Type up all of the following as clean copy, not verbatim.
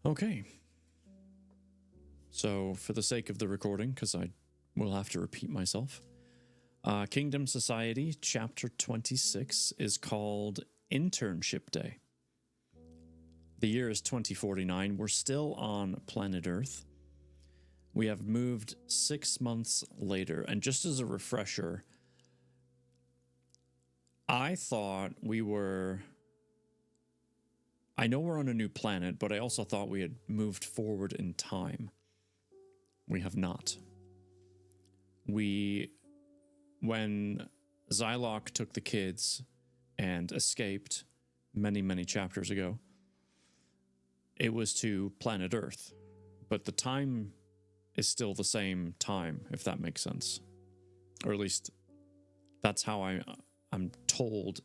Okay. So, for the sake of the recording, because I will have to repeat myself, Kingdom Society, Chapter 26, is called Internship Day. The year is 2049. We're still on planet Earth. We have moved 6 months later, and just as a refresher, I thought we were... I know we're on a new planet, but I also thought we had moved forward in time. We have not. When Zylok took the kids and escaped many, many chapters ago, it was to planet Earth. But the time is still the same time, if that makes sense. Or at least that's how I'm told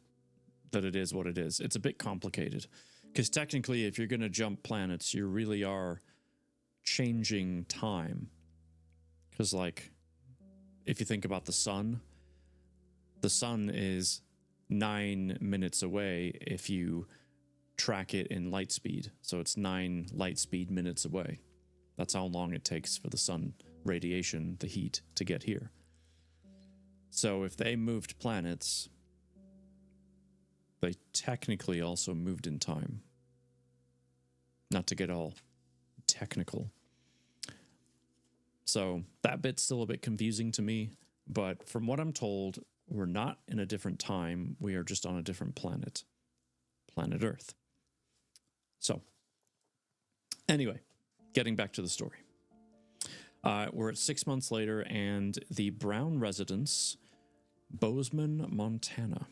that it is what it is. It's a bit complicated. Because technically, if you're going to jump planets, you really are changing time. Because, like, if you think about the sun is 9 minutes away if you track it in light speed. So it's 9 light speed minutes away. That's how long it takes for the sun radiation, the heat, to get here. So if they moved planets, they technically also moved in time. Not to get all technical. So that bit's still a bit confusing to me, but from what I'm told, we're not in a different time. We are just on a different planet. Planet Earth. So, anyway, getting back to the story. We're at 6 months later, and the Brown residence, Bozeman, Montana.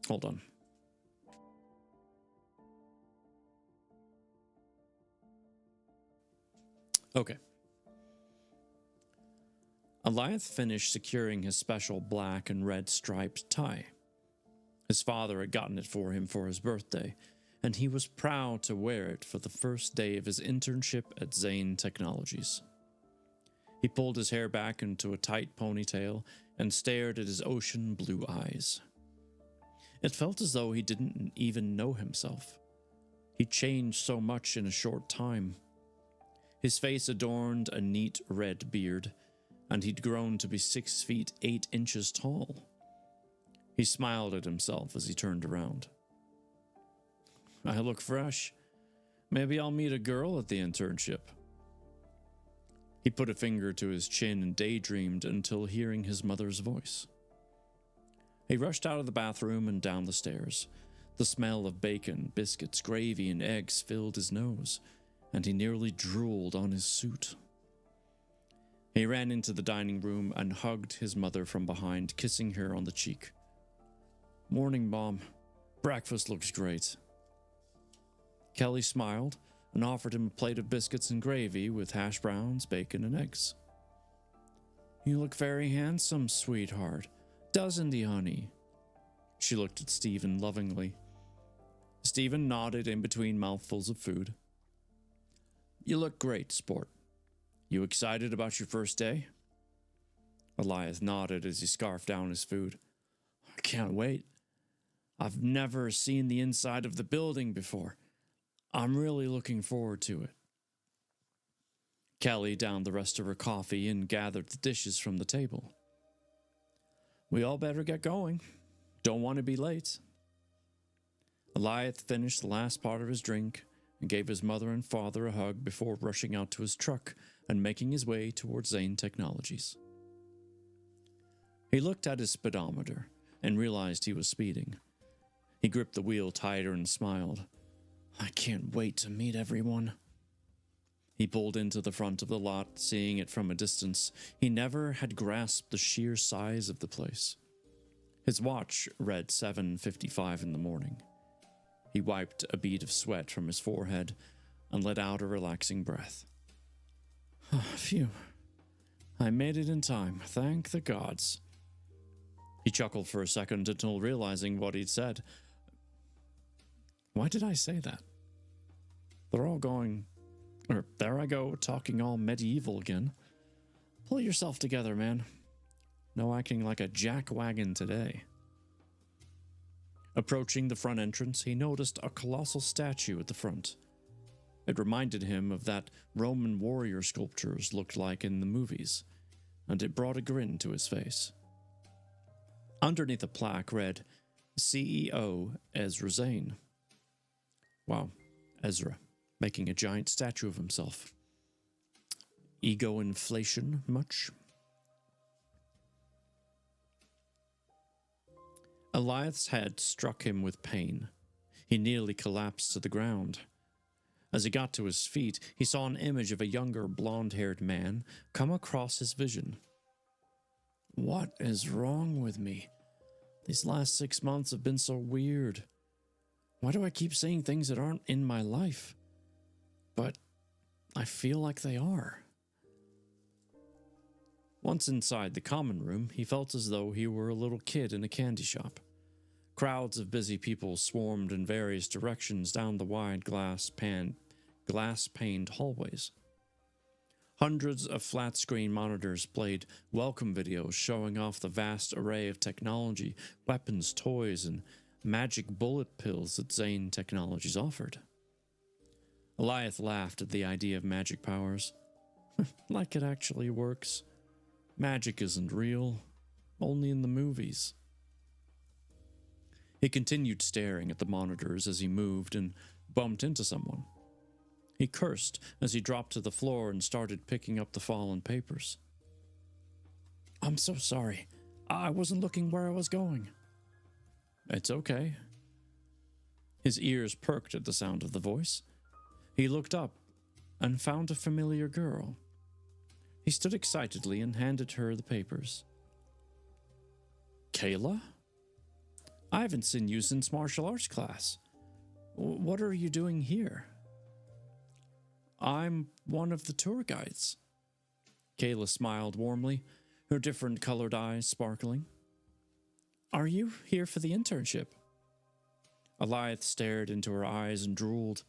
Hold on. Okay. Eliath finished securing his special black and red striped tie. His father had gotten it for him for his birthday, and he was proud to wear it for the first day of his internship at Zane Technologies. He pulled his hair back into a tight ponytail and stared at his ocean blue eyes. It felt as though he didn't even know himself. He'd changed so much in a short time. His face adorned a neat red beard, and he'd grown to be 6 feet 8 inches tall. He smiled at himself as he turned around. I look fresh. Maybe I'll meet a girl at the internship. He put a finger to his chin and daydreamed until hearing his mother's voice. He rushed out of the bathroom and down the stairs. The smell of bacon, biscuits, gravy, and eggs filled his nose, and he nearly drooled on his suit. He ran into the dining room and hugged his mother from behind, kissing her on the cheek. Morning, Mom. Breakfast looks great. Kelly smiled and offered him a plate of biscuits and gravy with hash browns, bacon, and eggs. You look very handsome, sweetheart. Doesn't he, honey? She looked at Stephen lovingly. Stephen nodded in between mouthfuls of food. You look great, sport. You excited about your first day? Eliath nodded as he scarfed down his food. I can't wait. I've never seen the inside of the building before. I'm really looking forward to it. Kelly downed the rest of her coffee and gathered the dishes from the table. We all better get going. Don't want to be late. Eliath finished the last part of his drink and gave his mother and father a hug before rushing out to his truck and making his way towards Zane Technologies. He looked at his speedometer and realized he was speeding. He gripped the wheel tighter and smiled. I can't wait to meet everyone. He pulled into the front of the lot, seeing it from a distance. He never had grasped the sheer size of the place. His watch read 7:55 in the morning. He wiped a bead of sweat from his forehead and let out a relaxing breath. Phew. I made it in time, thank the gods. He chuckled for a second until realizing what he'd said. Why did I say that? They're all going... there I go, talking all medieval again. Pull yourself together, man. No acting like a jackwagon today. Approaching the front entrance, he noticed a colossal statue at the front. It reminded him of that Roman warrior sculptures looked like in the movies, and it brought a grin to his face. Underneath the plaque read, CEO Ezra Zane. Wow, Ezra, making a giant statue of himself. Ego inflation much? Eliath's head struck him with pain. He nearly collapsed to the ground. As he got to his feet, he saw an image of a younger blonde-haired man come across his vision. What is wrong with me? These last 6 months have been so weird. Why do I keep seeing things that aren't in my life? But I feel like they are. Once inside the common room, he felt as though he were a little kid in a candy shop. Crowds of busy people swarmed in various directions down the wide glass-paned hallways. Hundreds of flat-screen monitors played welcome videos showing off the vast array of technology, weapons, toys, and magic bullet pills that Zane Technologies offered. Eliath laughed at the idea of magic powers. Like it actually works. Magic isn't real, only in the movies. He continued staring at the monitors as he moved and bumped into someone. He cursed as he dropped to the floor and started picking up the fallen papers. I'm so sorry. I wasn't looking where I was going. It's okay. His ears perked at the sound of the voice. He looked up and found a familiar girl. He stood excitedly and handed her the papers. Kayla? I haven't seen you since martial arts class. What are you doing here? I'm one of the tour guides. Kayla smiled warmly, her different colored eyes sparkling. Are you here for the internship? Eliath stared into her eyes and drooled.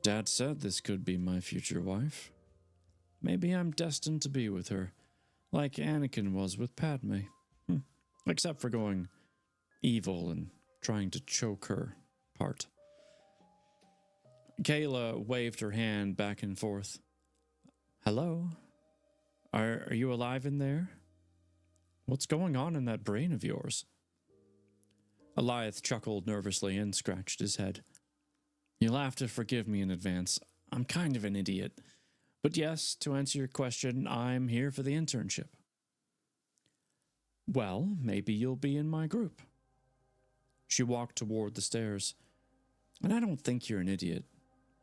Dad said this could be my future wife. Maybe I'm destined to be with her, like Anakin was with Padme. Except for going evil and trying to choke her part. Kayla waved her hand back and forth. Hello? Are you alive in there? What's going on in that brain of yours? Eliath chuckled nervously and scratched his head. You'll have to forgive me in advance. I'm kind of an idiot. But yes, to answer your question, I'm here for the internship. Well, maybe you'll be in my group. She walked toward the stairs. And I don't think you're an idiot.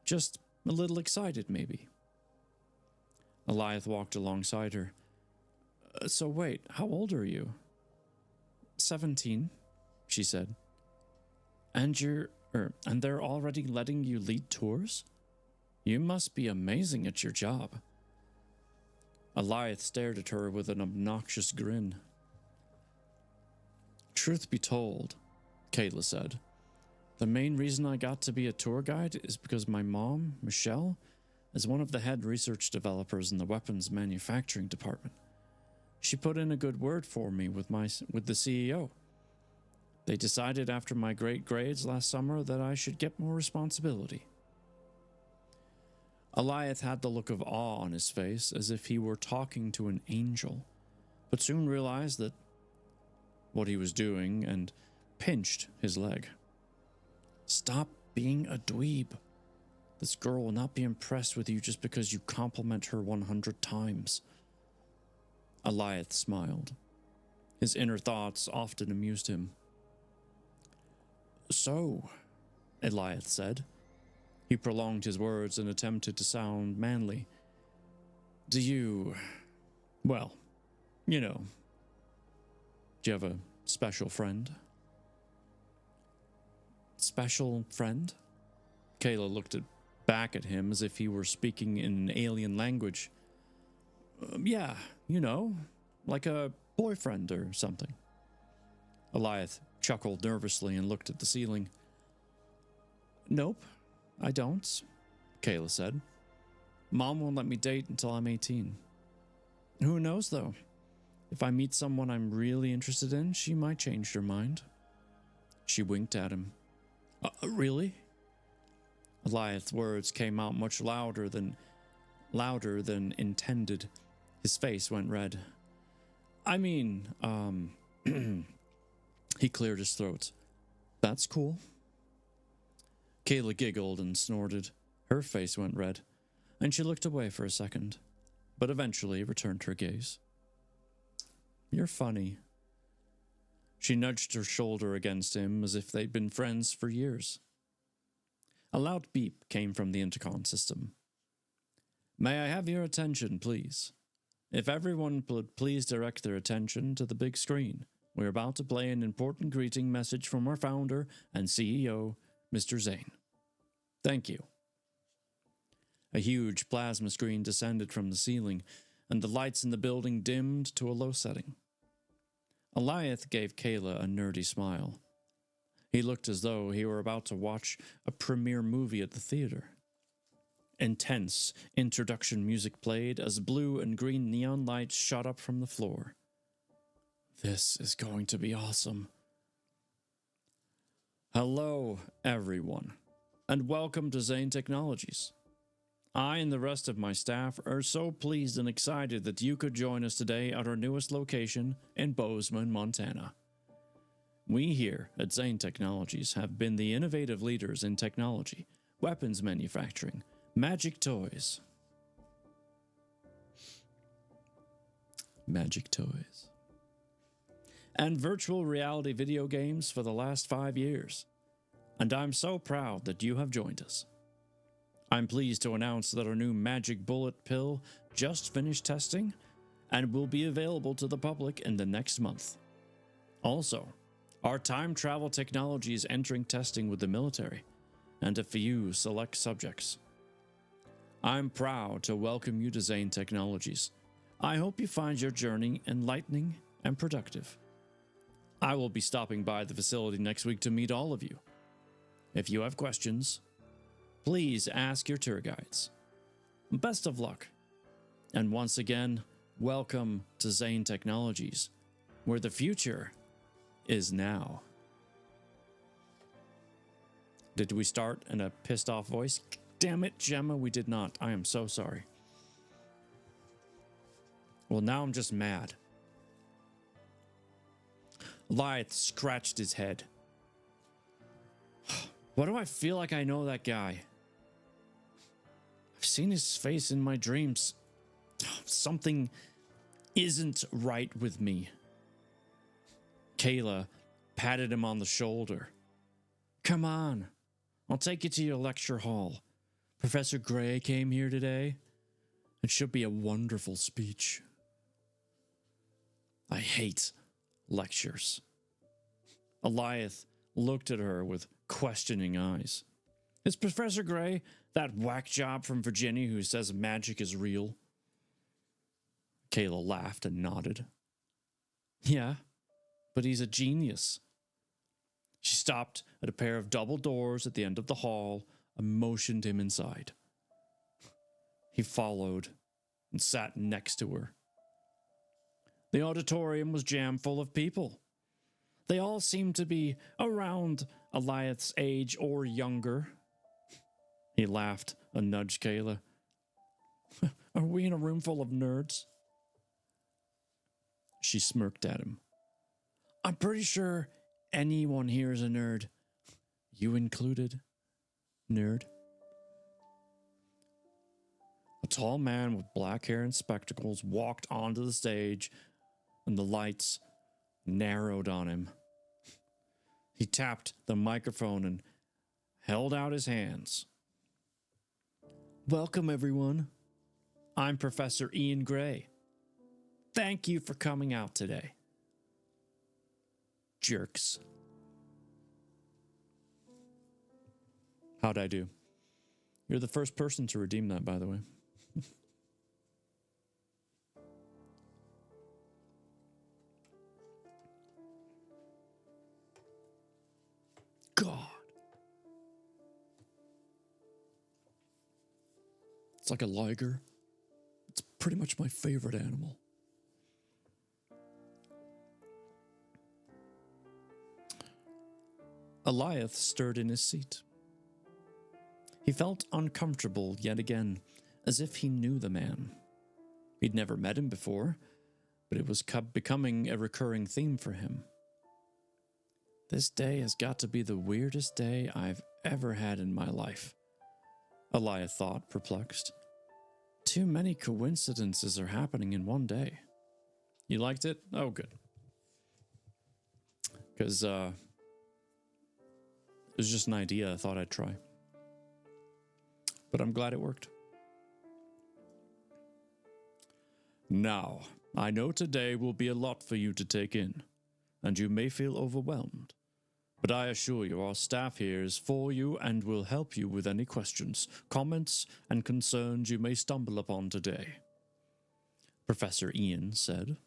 Just a little excited, maybe. Eliath walked alongside her. So wait, how old are you? 17, she said. And they're already letting you lead tours? You must be amazing at your job. Eliath stared at her with an obnoxious grin. Truth be told, Kayla said, the main reason I got to be a tour guide is because my mom, Michelle, is one of the head research developers in the weapons manufacturing department. She put in a good word for me with the CEO. They decided after my great grades last summer that I should get more responsibility. Eliath had the look of awe on his face, as if he were talking to an angel, but soon realized that what he was doing and pinched his leg. Stop being a dweeb. This girl will not be impressed with you just because you compliment her 100 times. Eliath smiled. His inner thoughts often amused him. So, Eliath said. He prolonged his words and attempted to sound manly. Do you... well, you know. Do you have a special friend? Special friend? Kayla looked back at him as if he were speaking in an alien language. Yeah, you know, like a boyfriend or something. Eliath chuckled nervously and looked at the ceiling. Nope, I don't, Kayla said. Mom won't let me date until I'm 18. Who knows, though? If I meet someone I'm really interested in, she might change her mind. She winked at him. Really? Eliath's words came out much louder than intended. His face went red. I mean, he cleared his throat. That's cool. Kayla giggled and snorted. Her face went red, and she looked away for a second, but eventually returned her gaze. You're funny. She nudged her shoulder against him as if they'd been friends for years. A loud beep came from the intercom system. May I have your attention, please? If everyone would please direct their attention to the big screen. We're about to play an important greeting message from our founder and CEO, Mr. Zane. Thank you. A huge plasma screen descended from the ceiling, and the lights in the building dimmed to a low setting. Eliath gave Kayla a nerdy smile. He looked as though he were about to watch a premiere movie at the theater. Intense introduction music played as blue and green neon lights shot up from the floor. This is going to be awesome. Hello, everyone, and welcome to Zane Technologies. I and the rest of my staff are so pleased and excited that you could join us today at our newest location in Bozeman, Montana. We here at Zane Technologies have been the innovative leaders in technology, weapons manufacturing, magic toys. And virtual reality video games for the last 5 years. And I'm so proud that you have joined us. I'm pleased to announce that our new Magic Bullet pill just finished testing and will be available to the public in the next month. Also, our time travel technology is entering testing with the military and a few select subjects. I'm proud to welcome you to Zane Technologies. I hope you find your journey enlightening and productive. I will be stopping by the facility next week to meet all of you. If you have questions, please ask your tour guides. Best of luck. And once again, welcome to Zane Technologies, where the future is now. Did we start in a pissed off voice? Damn it, Gemma, we did not. I am so sorry. Well, now I'm just mad. Eliath scratched his head. Why do I feel like I know that guy? I've seen his face in my dreams. Something isn't right with me. Kayla patted him on the shoulder. Come on, I'll take you to your lecture hall. Professor Gray came here today. It should be a wonderful speech. I hate lectures. Eliath looked at her with questioning eyes. Is Professor Gray that whack job from Virginia who says magic is real? Kayla laughed and nodded. Yeah, but he's a genius. She stopped at a pair of double doors at the end of the hall and motioned him inside. He followed and sat next to her. The auditorium was jam full of people. They all seemed to be around Eliath's age or younger. He laughed and nudged Kayla. Are we in a room full of nerds? She smirked at him. I'm pretty sure anyone here is a nerd. You included, nerd. A tall man with black hair and spectacles walked onto the stage, and the lights narrowed on him. He tapped the microphone and held out his hands. Welcome, everyone. I'm Professor Ian Gray. Thank you for coming out today. Jerks. How'd I do? You're the first person to redeem that, by the way. God. It's like a liger. It's pretty much my favorite animal. Eliath stirred in his seat. He felt uncomfortable yet again, as if he knew the man. He'd never met him before, but it was becoming a recurring theme for him. This day has got to be the weirdest day I've ever had in my life, Eliath thought, perplexed. Too many coincidences are happening in one day. You liked it? Oh, good. Because it was just an idea I thought I'd try. But I'm glad it worked. Now, I know today will be a lot for you to take in, and you may feel overwhelmed. But I assure you our staff here is for you and will help you with any questions, comments, and concerns you may stumble upon today. Professor Ian said.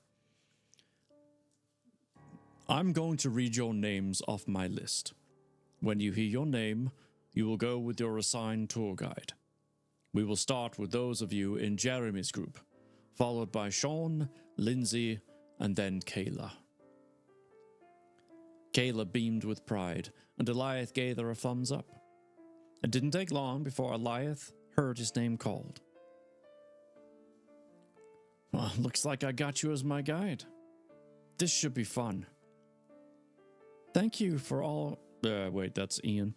I'm going to read your names off my list. When you hear your name, you will go with your assigned tour guide. We will start with those of you in Jeremy's group, followed by Sean, Lindsay, and then Kayla. Kayla beamed with pride, and Eliath gave her a thumbs up. It didn't take long before Eliath heard his name called. Well, looks like I got you as my guide. This should be fun. Thank you for all... wait, that's Ian.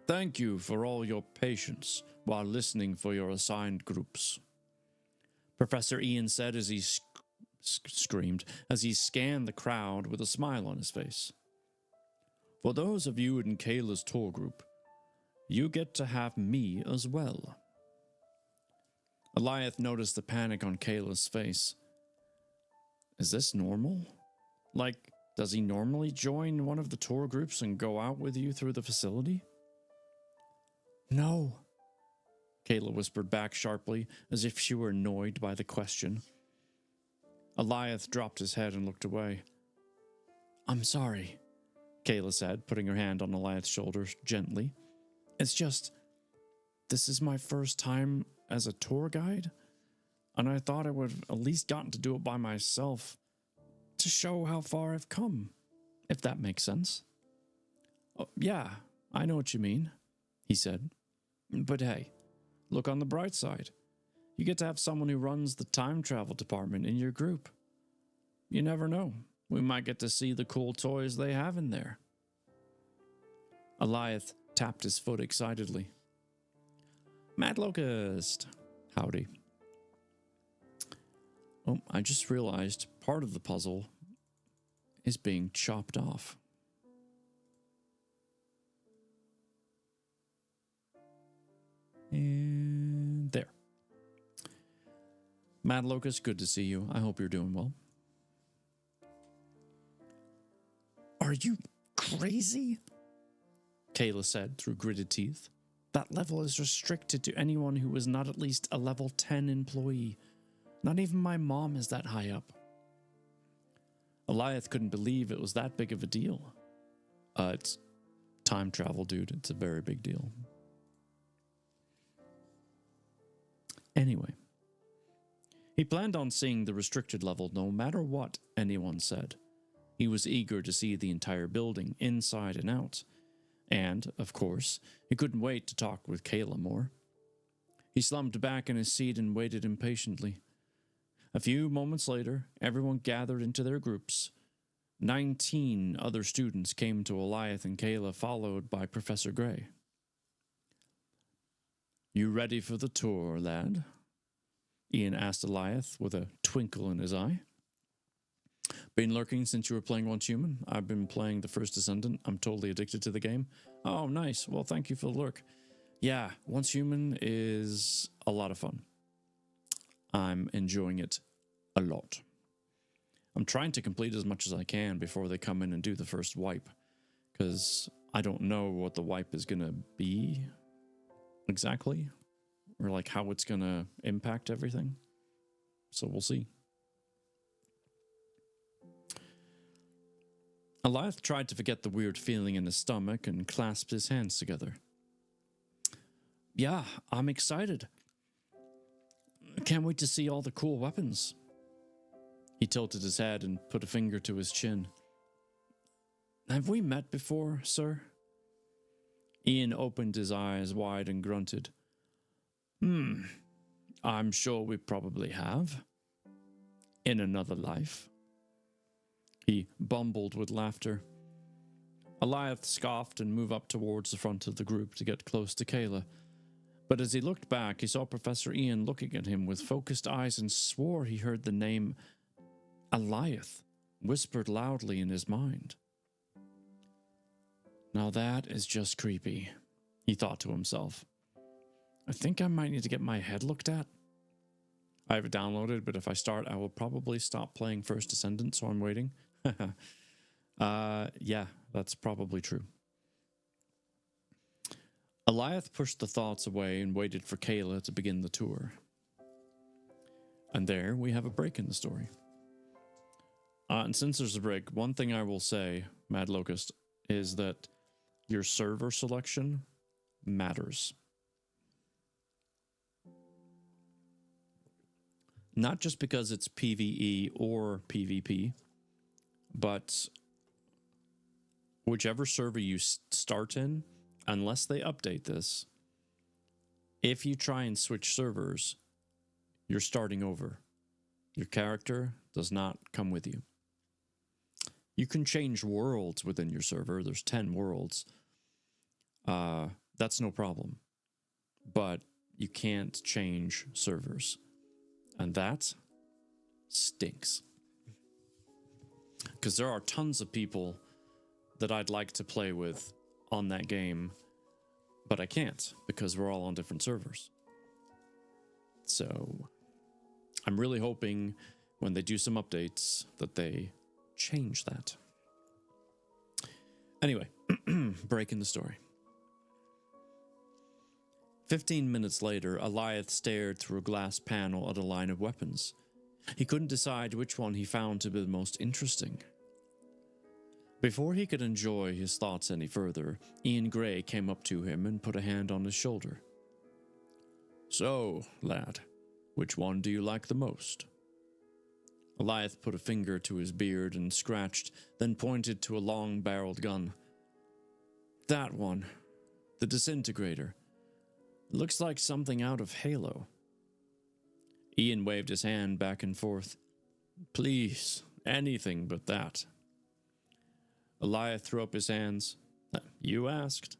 Thank you for all your patience while listening for your assigned groups. Professor Ian said as he screamed, as he scanned the crowd with a smile on his face. For those of you in Kayla's tour group, you get to have me as well. Eliath noticed the panic on Kayla's face. Is this normal? Like, does he normally join one of the tour groups and go out with you through the facility? No, Kayla whispered back sharply, as if she were annoyed by the question. Eliath dropped his head and looked away. I'm sorry, Kayla said, putting her hand on Eliath's shoulder gently. It's just, this is my first time as a tour guide, and I thought I would have at least gotten to do it by myself to show how far I've come, if that makes sense. Oh, yeah, I know what you mean, he said. But hey, look on the bright side. You get to have someone who runs the time travel department in your group. You never know. We might get to see the cool toys they have in there. Eliath tapped his foot excitedly. Mad Locust. Howdy. Oh, I just realized part of the puzzle is being chopped off. And there. Mad Locust, good to see you. I hope you're doing well. Are you crazy? Kayla said through gritted teeth. That level is restricted to anyone who is not at least a level 10 employee. Not even my mom is that high up. Eliath couldn't believe it was that big of a deal. It's time travel, dude. It's a very big deal. Anyway, he planned on seeing the restricted level no matter what anyone said. He was eager to see the entire building, inside and out. And, of course, he couldn't wait to talk with Kayla more. He slumped back in his seat and waited impatiently. A few moments later, everyone gathered into their groups. 19 other students came to Eliath and Kayla, followed by Professor Gray. You ready for the tour, lad? Ian asked Eliath with a twinkle in his eye. Been lurking since you were playing Once Human? I've been playing The First Descendant. I'm totally addicted to the game. Oh, nice. Well, thank you for the lurk. Yeah, Once Human is a lot of fun. I'm enjoying it a lot. I'm trying to complete as much as I can before they come in and do the first wipe, because I don't know what the wipe is going to be exactly, or like how it's going to impact everything. So we'll see. Eliath tried to forget the weird feeling in his stomach and clasped his hands together. Yeah, I'm excited. Can't wait to see all the cool weapons. He tilted his head and put a finger to his chin. Have we met before, sir? Ian opened his eyes wide and grunted. I'm sure we probably have. In another life. He bumbled with laughter. Eliath scoffed and moved up towards the front of the group to get close to Kayla. But as he looked back, he saw Professor Ian looking at him with focused eyes and swore he heard the name Eliath whispered loudly in his mind. Now that is just creepy, he thought to himself. I think I might need to get my head looked at. I have it downloaded, but if I start, I will probably stop playing First Descendant, so I'm waiting. Yeah, that's probably true. Eliath pushed the thoughts away and waited for Kayla to begin the tour. And there we have a break in the story. And since there's a break, one thing I will say, Mad Locust, is that your server selection matters. Not just because it's PvE or PvP, but whichever server you start in, unless they update this, if you try and switch servers, you're starting over. Your character does not come with you. You can change worlds within your server. There's 10 worlds. That's no problem. But you can't change servers. And that stinks. Because there are tons of people that I'd like to play with on that game, but I can't because we're all on different servers. So I'm really hoping when they do some updates that they change that. Anyway, break in the story. 15 minutes later, Eliath stared through a glass panel at a line of weapons. He couldn't decide which one he found to be the most interesting. Before he could enjoy his thoughts any further, Ian Gray came up to him and put a hand on his shoulder. So, lad, which one do you like the most? Eliath put a finger to his beard and scratched, then pointed to a long-barreled gun. That one. The disintegrator. Looks like something out of Halo. Ian waved his hand back and forth. Please, anything but that. Eliath threw up his hands. You asked.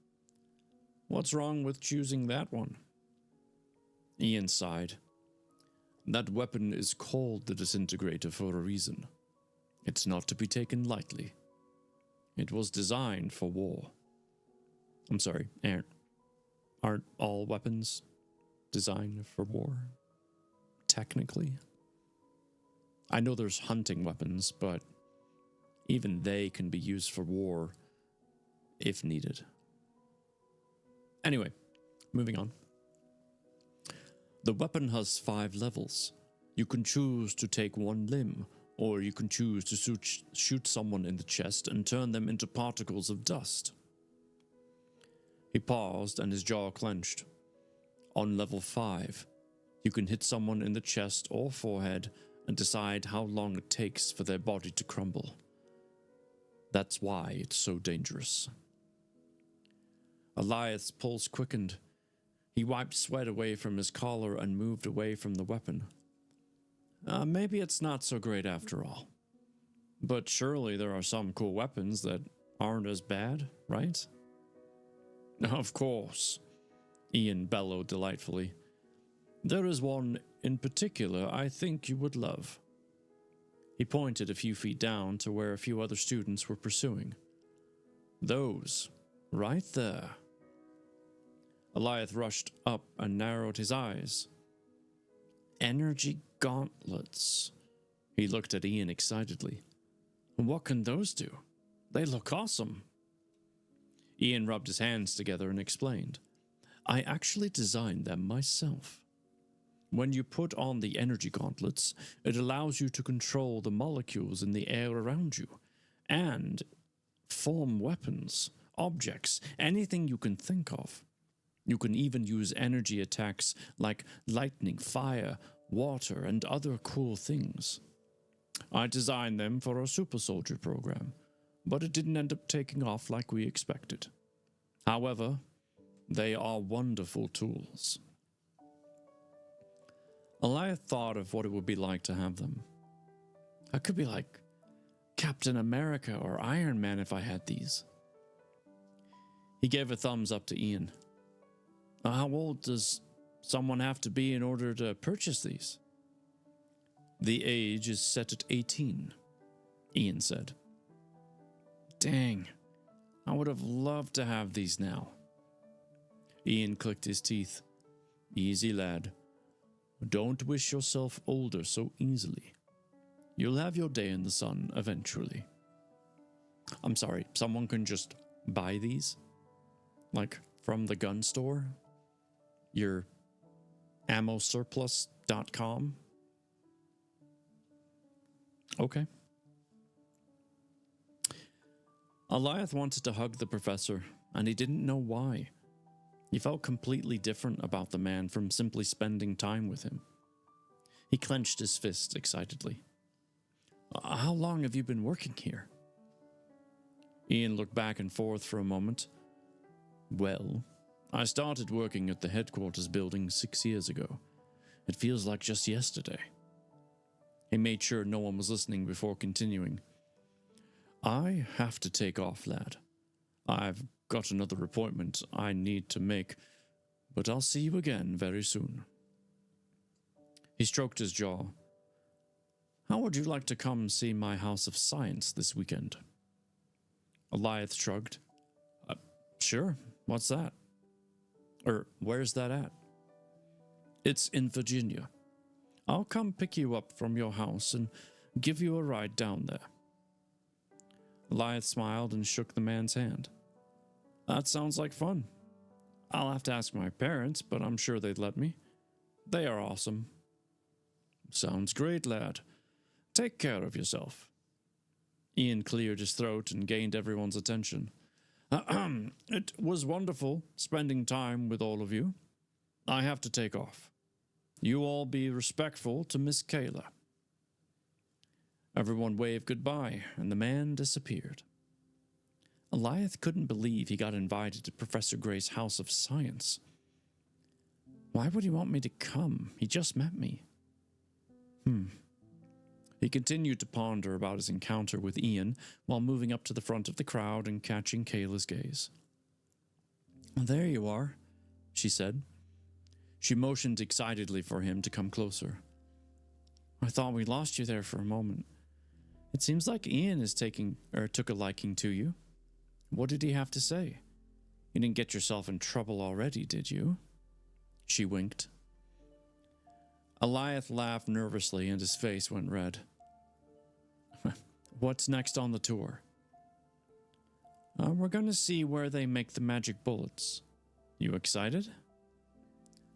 What's wrong with choosing that one? Ian sighed. That weapon is called the disintegrator for a reason. It's not to be taken lightly. It was designed for war. I'm sorry, aren't all weapons designed for war? Technically. I know there's hunting weapons, but even they can be used for war if needed. Anyway, moving on. The weapon has 5 levels. You can choose to take one limb, or you can choose to shoot someone in the chest and turn them into particles of dust. He paused and his jaw clenched. On level 5, you can hit someone in the chest or forehead and decide how long it takes for their body to crumble. That's why it's so dangerous. Eliath's pulse quickened. He wiped sweat away from his collar and moved away from the weapon. Maybe it's not so great after all. But surely there are some cool weapons that aren't as bad, right? Of course, Ian bellowed delightfully. There is one in particular I think you would love. He pointed a few feet down to where a few other students were pursuing. Those, right there. Eliath rushed up and narrowed his eyes. Energy gauntlets. He looked at Ian excitedly. What can those do? They look awesome. Ian rubbed his hands together and explained. I actually designed them myself. When you put on the energy gauntlets, it allows you to control the molecules in the air around you, and form weapons, objects, anything you can think of. You can even use energy attacks like lightning, fire, water, and other cool things. I designed them for our super soldier program, but it didn't end up taking off like we expected. However, They are wonderful tools. Eliath thought of what it would be like to have them. I could be like Captain America or Iron Man if I had these. He gave a thumbs up to Ian. How old does someone have to be in order to purchase these? The age is set at 18, Ian said. Dang, I would have loved to have these now. Ian clicked his teeth. Easy, lad. Don't wish yourself older so easily. You'll have your day in the sun eventually. I'm sorry, someone can just buy these? Like from the gun store? Your ammosurplus.com? Okay. Eliath wanted to hug the professor, and he didn't know why. He felt completely different about the man from simply spending time with him. He clenched his fist excitedly. How long have you been working here? Ian looked back and forth for a moment. Well, I started working at the headquarters building 6 years ago. It feels like just yesterday. He made sure no one was listening before continuing. I have to take off, lad. I've got another appointment I need to make, but I'll see you again very soon. He stroked his jaw. How would you like to come see my House of Science this weekend? Eliath shrugged. Sure, what's that? Where's that at? It's in Virginia. I'll come pick you up from your house and give you a ride down there. Eliath smiled and shook the man's hand. That sounds like fun. I'll have to ask my parents, but I'm sure they'd let me. They are awesome. Sounds great, lad. Take care of yourself. Ian cleared his throat and gained everyone's attention. It was wonderful spending time with all of you. I have to take off. You all be respectful to Miss Kayla. Everyone waved goodbye, and the man disappeared. Eliath couldn't believe he got invited to Professor Gray's House of Science. Why would he want me to come? He just met me. He continued to ponder about his encounter with Ian while moving up to the front of the crowd and catching Kayla's gaze. There you are, she said. She motioned excitedly for him to come closer. I thought we lost you there for a moment. It seems like Ian took a liking to you. What did he have to say? You didn't get yourself in trouble already, did you? She winked. Eliath laughed nervously and his face went red. What's next on the tour? We're going to see where they make the magic bullets. You excited?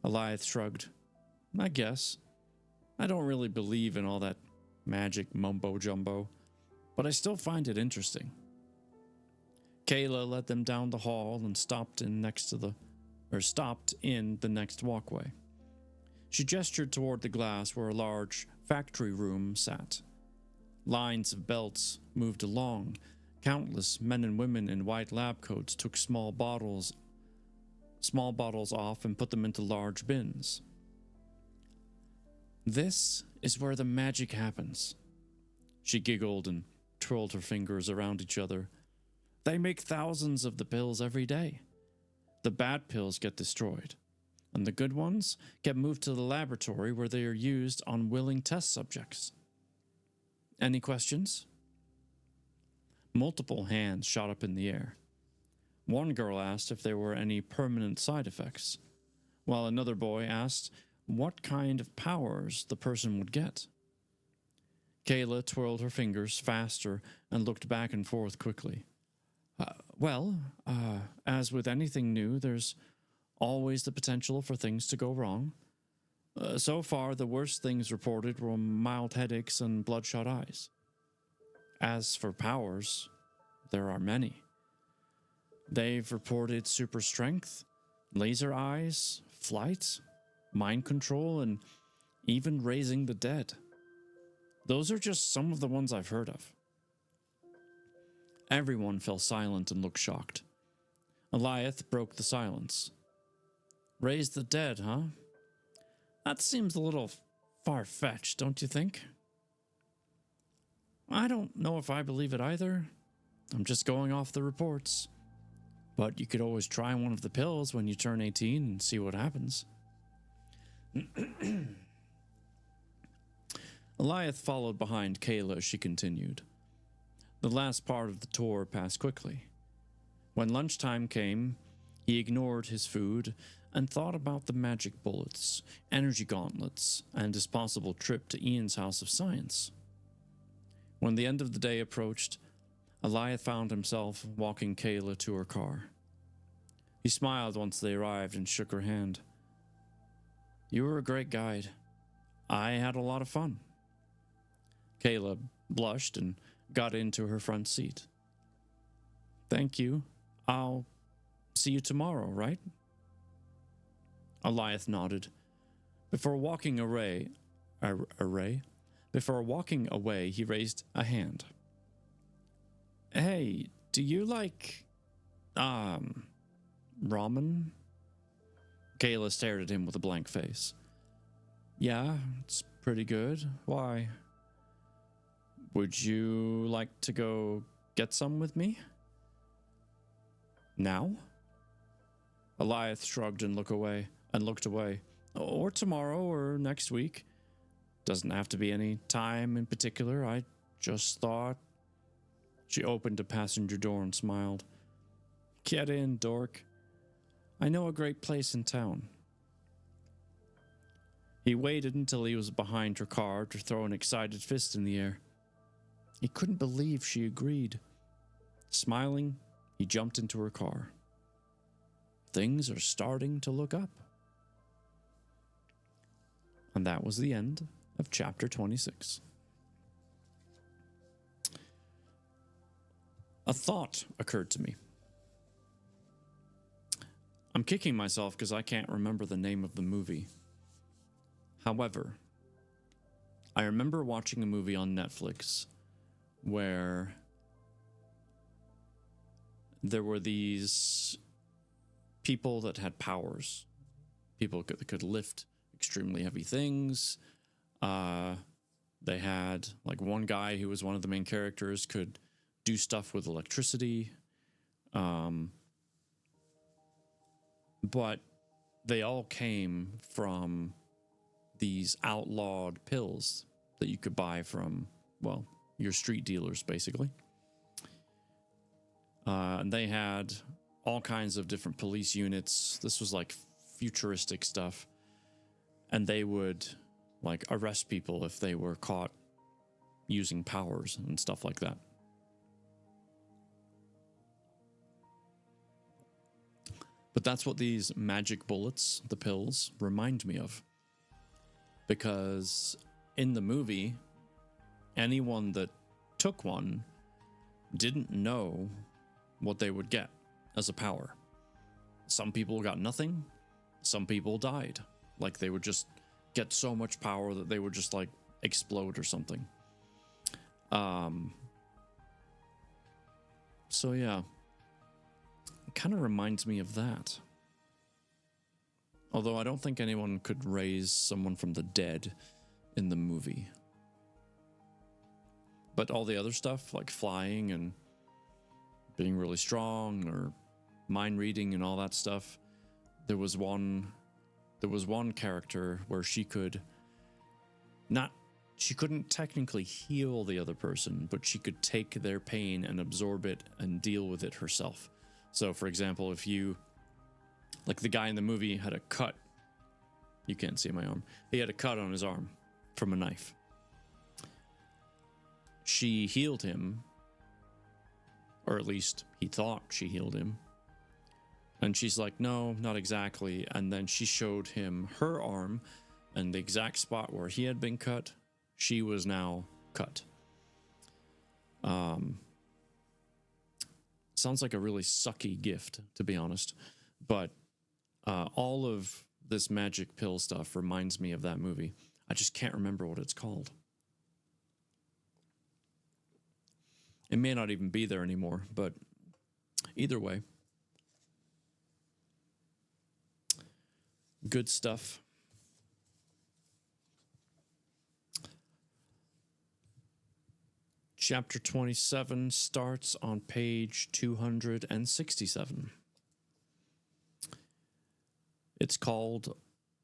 Eliath shrugged. I guess. I don't really believe in all that magic mumbo-jumbo, but I still find it interesting. Kayla led them down the hall and stopped in the next walkway. She gestured toward the glass where a large factory room sat. Lines of belts moved along. Countless men and women in white lab coats took small bottles off and put them into large bins. This is where the magic happens. She giggled and twirled her fingers around each other. They make thousands of the pills every day. The bad pills get destroyed, and the good ones get moved to the laboratory where they are used on willing test subjects. Any questions? Multiple hands shot up in the air. One girl asked if there were any permanent side effects, while another boy asked what kind of powers the person would get. Kayla twirled her fingers faster and looked back and forth quickly. As with anything new, there's always the potential for things to go wrong. So far, the worst things reported were mild headaches and bloodshot eyes. As for powers, there are many. They've reported super strength, laser eyes, flight, mind control, and even raising the dead. Those are just some of the ones I've heard of. Everyone fell silent and looked shocked. Eliath broke the silence. Raise the dead, huh? That seems a little far-fetched, don't you think? I don't know if I believe it either. I'm just going off the reports. But you could always try one of the pills when you turn 18 and see what happens. Eliath followed behind Kayla as she continued. The last part of the tour passed quickly. When lunchtime came, he ignored his food and thought about the magic bullets, energy gauntlets, and his possible trip to Ian's House of Science. When the end of the day approached, Eliath found himself walking Kayla to her car. He smiled once they arrived and shook her hand. You were a great guide. I had a lot of fun. Kayla blushed and got into her front seat. Thank you. I'll see you tomorrow, right? Eliath nodded. Before walking away, he raised a hand. Hey, do you like, ramen? Kayla stared at him with a blank face. Yeah, it's pretty good. Why? Would you like to go get some with me? Now? Eliath shrugged and looked away. Or tomorrow or next week. Doesn't have to be any time in particular. I just thought. She opened a passenger door and smiled. Get in, dork. I know a great place in town. He waited until he was behind her car to throw an excited fist in the air. He couldn't believe she agreed. Smiling, he jumped into her car. Things are starting to look up. And that was the end of chapter 26. A thought occurred to me. I'm kicking myself because I can't remember the name of the movie. However, I remember watching a movie on Netflix where there were these people that had powers. People that could lift extremely heavy things. They had, like, one guy who was one of the main characters could do stuff with electricity. But they all came from these outlawed pills that you could buy from, well, your street dealers, basically. And they had all kinds of different police units. This was like futuristic stuff. And they would, like, arrest people if they were caught using powers and stuff like that. But that's what these magic bullets, the pills, remind me of. Because in the movie, anyone that took one didn't know what they would get as a power. Some people got nothing. Some people died. Like, they would just get so much power that they would just, like, explode or something. So yeah. It kind of reminds me of that. Although I don't think anyone could raise someone from the dead in the movie. But all the other stuff, like flying and being really strong or mind reading and all that stuff, there was one character where she couldn't technically heal the other person, but she could take their pain and absorb it and deal with it herself. So, for example, if you, like, the guy in the movie had a cut. You can't see my arm. He had a cut on his arm from a knife. She healed him, or at least he thought she healed him. And she's like, no, not exactly. And then she showed him her arm, and the exact spot where he had been cut, she was now cut. Sounds like a really sucky gift, to be honest. But all of this magic pill stuff reminds me of that movie. I just can't remember what it's called. It may not even be there anymore, but either way. Good stuff. Chapter 27 starts on page 267. It's called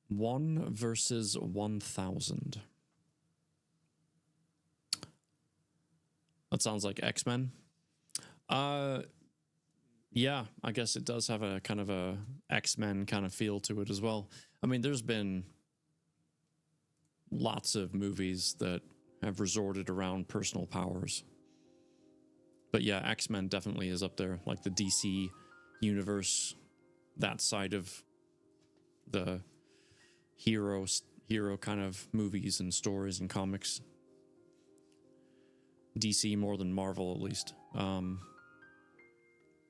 1 versus 1000. That sounds like X-Men. Yeah, I guess it does have a kind of a X-Men kind of feel to it as well. I mean, there's been lots of movies that have resorted around personal powers. But yeah, X-Men definitely is up there, like the DC universe, that side of the hero kind of movies and stories and comics. DC more than Marvel, at least.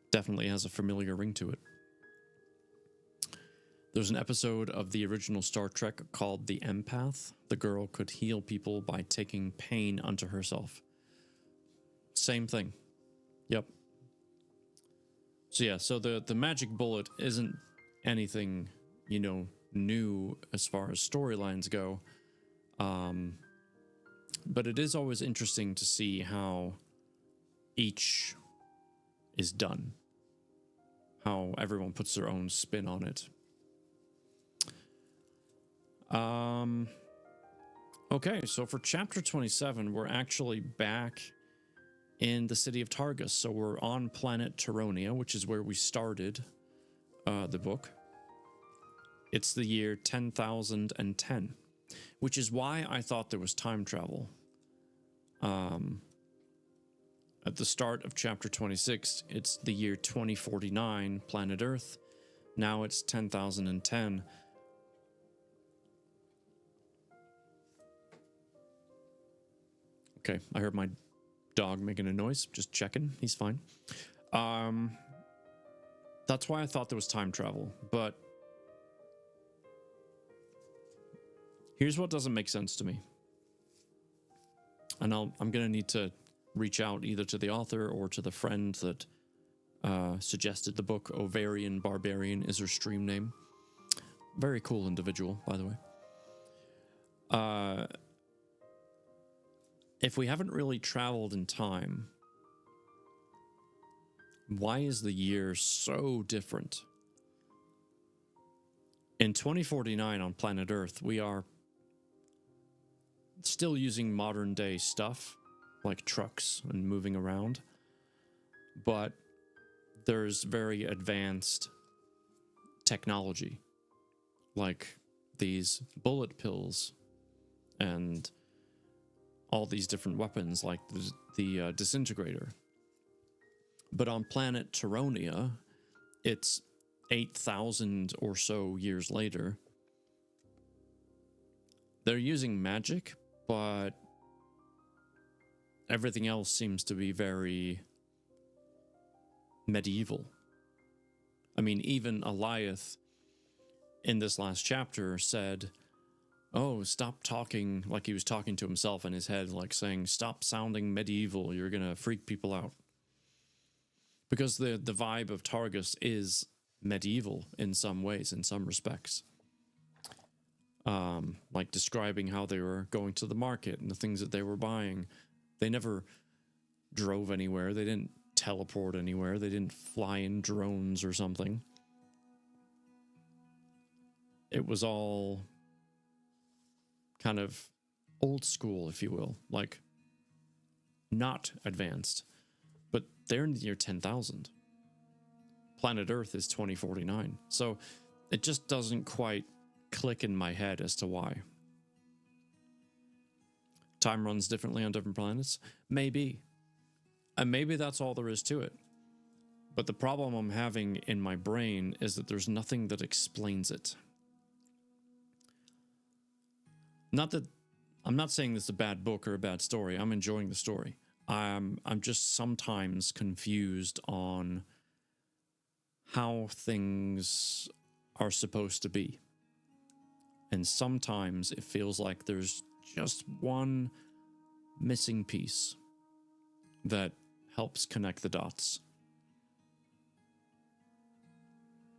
Definitely has a familiar ring to it. There's an episode of the original Star Trek called The Empath. The girl could heal people by taking pain unto herself. Same thing. Yep. So yeah, so the magic bullet isn't anything, new as far as storylines go. But it is always interesting to see how each is done. How everyone puts their own spin on it. Okay, so for chapter 27, we're actually back in the city of Targus. So we're on planet Tyronia, which is where we started the book. It's the year 10,010, which is why I thought there was time travel. At the start of chapter 26, it's the year 2049, planet Earth. Now it's 10,010. Okay, I heard my dog making a noise. Just checking. He's fine. That's why I thought there was time travel. But here's what doesn't make sense to me. And I'm going to need to reach out either to the author or to the friend that suggested the book. Ovarian Barbarian is her stream name. Very cool individual, by the way. If we haven't really traveled in time, why is the year so different? In 2049 on planet Earth, we are still using modern day stuff like trucks and moving around, but there's very advanced technology like these bullet pills and all these different weapons like the disintegrator. But on planet Tyronia, it's 8,000 or so years later. They're using magic, but everything else seems to be very medieval. I mean, even Eliath in this last chapter said, oh, stop talking, like he was talking to himself in his head, like saying, stop sounding medieval, you're gonna freak people out. Because the vibe of Targus is medieval in some ways, in some respects. Like describing how they were going to the market and the things that they were buying. They never drove anywhere. They didn't teleport anywhere. They didn't fly in drones or something. It was all kind of old school, if you will, like not advanced. But they're in the year 10,000. Planet Earth is 2049. So it just doesn't quite click in my head as to why. Time runs differently on different planets? Maybe. And maybe that's all there is to it. But the problem I'm having in my brain is that there's nothing that explains it. Not that I'm not saying this is a bad book or a bad story. I'm enjoying the story. I'm just sometimes confused on how things are supposed to be. And sometimes it feels like there's just one missing piece that helps connect the dots.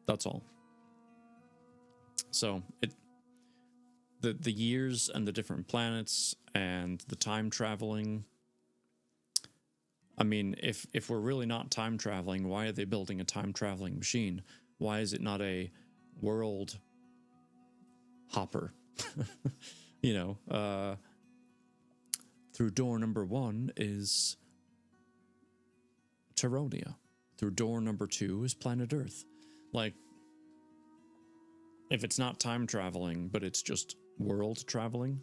That's all. So the years and the different planets and the time traveling. I mean, if we're really not time traveling, why are they building a time traveling machine? Why is it not a world hopper? Through door number 1 is Tyronia. Through door number 2 is planet Earth. Like, if it's not time traveling, but it's just world traveling,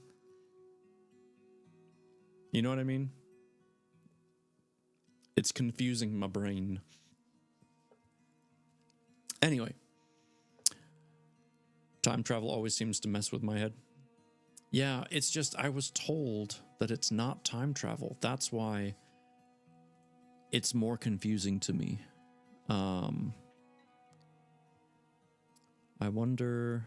you know what I mean? It's confusing my brain. Anyway, time travel always seems to mess with my head. Yeah, it's just I was told that it's not time travel. That's why it's more confusing to me. I wonder...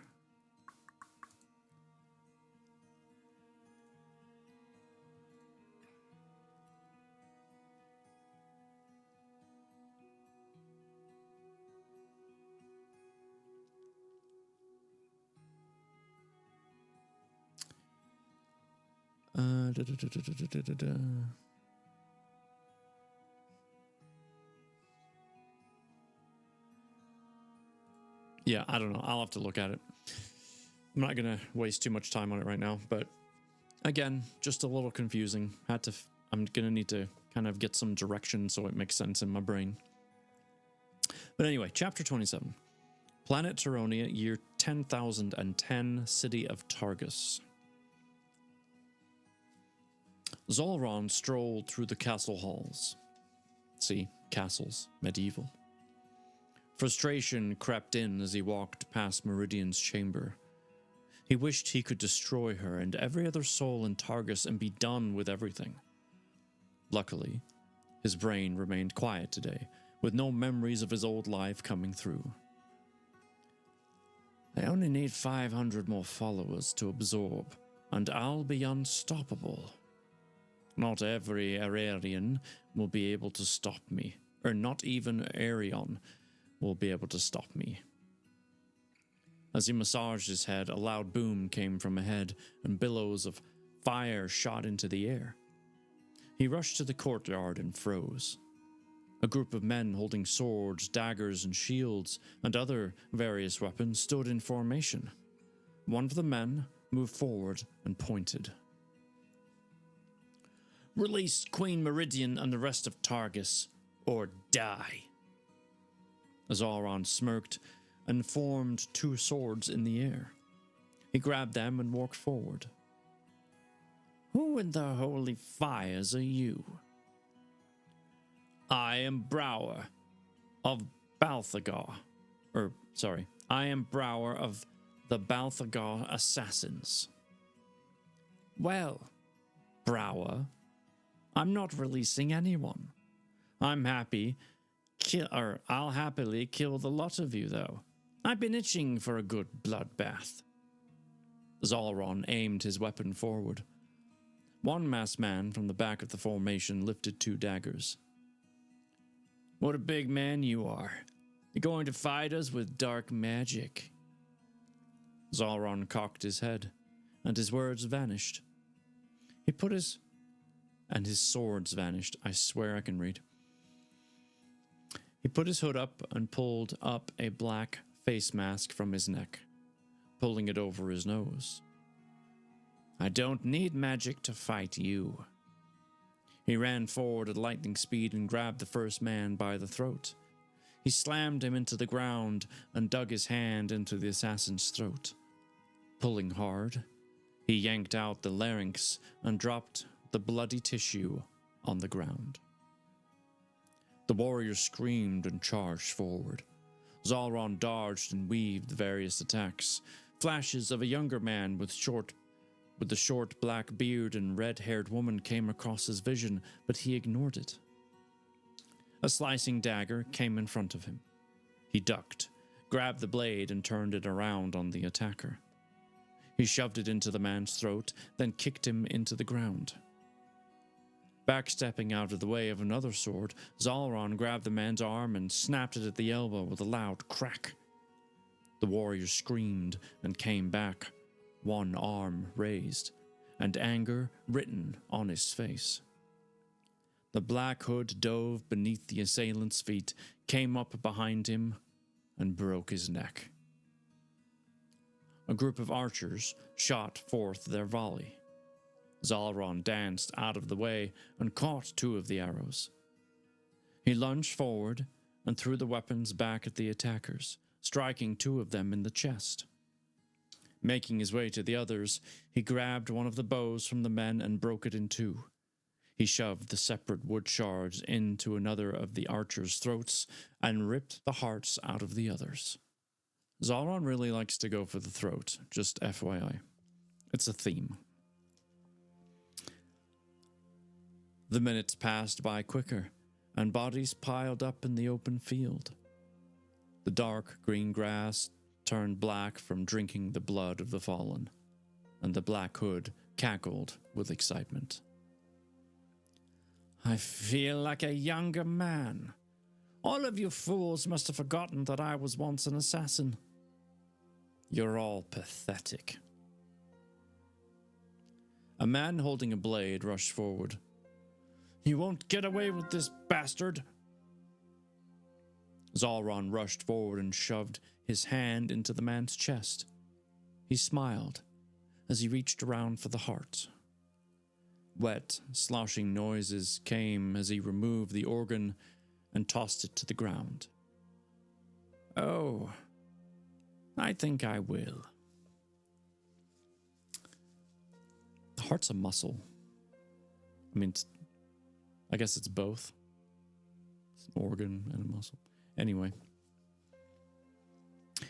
Yeah, I don't know. I'll have to look at it. I'm not going to waste too much time on it right now, but again, just a little confusing. I'm going to need to kind of get some direction so it makes sense in my brain. But anyway, chapter 27. Planet Tyronia, year 10,010, city of Targus. Zolron strolled through the castle halls. See, castles, medieval. Frustration crept in as he walked past Meridian's chamber. He wished he could destroy her and every other soul in Targus and be done with everything. Luckily, his brain remained quiet today, with no memories of his old life coming through. I only need 500 more followers to absorb, and I'll be unstoppable. Not every Ararian will be able to stop me, or not even Arion will be able to stop me. As he massaged his head, a loud boom came from ahead, and billows of fire shot into the air. He rushed to the courtyard and froze. A group of men holding swords, daggers, and shields, and other various weapons stood in formation. One of the men moved forward and pointed. Release Queen Meridian and the rest of Targus, or die. Zolron smirked and formed 2 swords in the air. He grabbed them and walked forward. Who in the holy fires are you? I am Brower of Balthagar. I am Brower of the Balthagar Assassins. Well, Brower, I'm not releasing anyone. I'll happily kill the lot of you, though. I've been itching for a good bloodbath. Zolron aimed his weapon forward. One masked man from the back of the formation lifted 2 daggers. What a big man you are. You're going to fight us with dark magic. Zolron cocked his head, and his words vanished. And his swords vanished. I swear I can read. He put his hood up and pulled up a black face mask from his neck, pulling it over his nose. I don't need magic to fight you. He ran forward at lightning speed and grabbed the first man by the throat. He slammed him into the ground and dug his hand into the assassin's throat. Pulling hard, he yanked out the larynx and dropped the bloody tissue on the ground. The warrior screamed and charged forward. Zolron dodged and weaved the various attacks. Flashes of a younger man with the short black beard and red-haired woman came across his vision, but he ignored it. A slicing dagger came in front of him. He ducked, grabbed the blade, and turned it around on the attacker. He shoved it into the man's throat, then kicked him into the ground. Backstepping out of the way of another sword, Zolron grabbed the man's arm and snapped it at the elbow with a loud crack. The warrior screamed and came back, one arm raised, and anger written on his face. The Black Hood dove beneath the assailant's feet, came up behind him, and broke his neck. A group of archers shot forth their volley. Zalron danced out of the way and caught two of the arrows. He lunged forward and threw the weapons back at the attackers, striking two of them in the chest. Making his way to the others, he grabbed one of the bows from the men and broke it in two. He shoved the separate wood shards into another of the archers' throats and ripped the hearts out of the others. Zalron really likes to go for the throat, just FYI. It's a theme. The minutes passed by quicker, and bodies piled up in the open field. The dark green grass turned black from drinking the blood of the fallen, and the Black Hood cackled with excitement. I feel like a younger man. All of you fools must have forgotten that I was once an assassin. You're all pathetic. A man holding a blade rushed forward. You won't get away with this, bastard! Zalron rushed forward and shoved his hand into the man's chest. He smiled as he reached around for the heart. Wet, sloshing noises came as he removed the organ and tossed it to the ground. Oh, I think I will. The heart's a muscle. I mean, I guess it's both. It's an organ and a muscle. Anyway.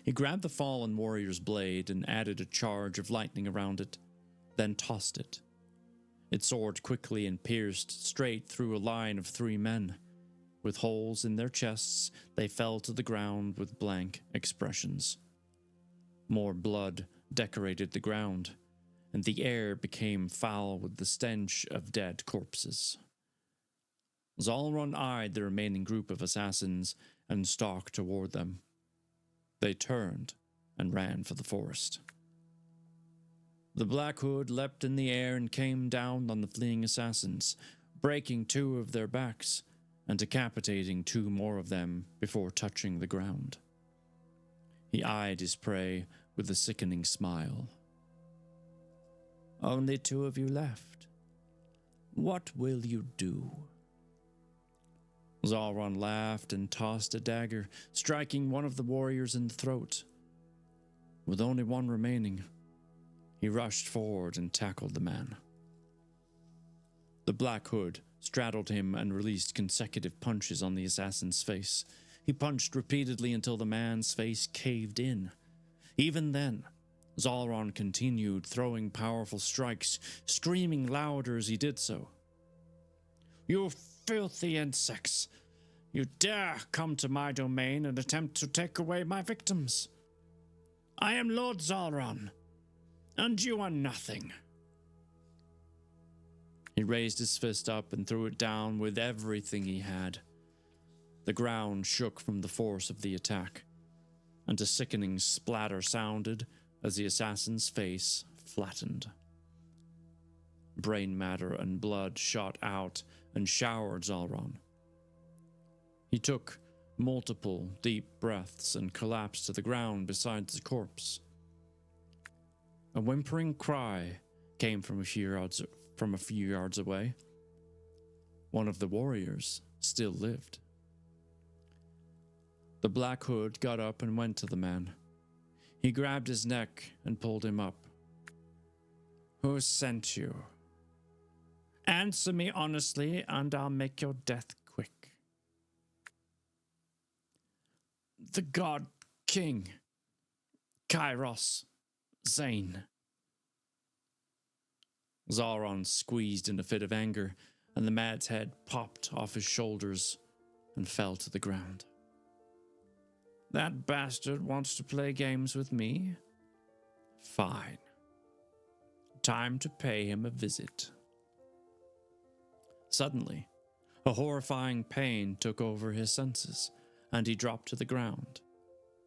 He grabbed the fallen warrior's blade and added a charge of lightning around it, then tossed it. It soared quickly and pierced straight through a line of 3 men. With holes in their chests, they fell to the ground with blank expressions. More blood decorated the ground, and the air became foul with the stench of dead corpses. Zalron eyed the remaining group of assassins and stalked toward them. They turned and ran for the forest. The Black Hood leapt in the air and came down on the fleeing assassins, breaking 2 of their backs and decapitating 2 more of them before touching the ground. He eyed his prey with a sickening smile. Only 2 of you left. What will you do? Zalron laughed and tossed a dagger, striking one of the warriors in the throat. With only 1 remaining, he rushed forward and tackled the man. The Black Hood straddled him and released consecutive punches on the assassin's face. He punched repeatedly until the man's face caved in. Even then, Zalron continued throwing powerful strikes, screaming louder as he did so. You filthy insects! You dare come to my domain and attempt to take away my victims! I am Lord Zalron, and you are nothing. He raised his fist up and threw it down with everything he had. The ground shook from the force of the attack, and a sickening splatter sounded as the assassin's face flattened. Brain matter and blood shot out and showered Zalron. He took multiple deep breaths and collapsed to the ground beside the corpse. A whimpering cry came from a few yards away. One of the warriors still lived. The Black Hood got up and went to the man. He grabbed his neck and pulled him up. Who sent you? Answer me honestly, and I'll make your death quick. The God King, Kairos Zane. Zalron squeezed in a fit of anger, and the man's head popped off his shoulders and fell to the ground. That bastard wants to play games with me? Fine. Time to pay him a visit. Suddenly, a horrifying pain took over his senses, and he dropped to the ground,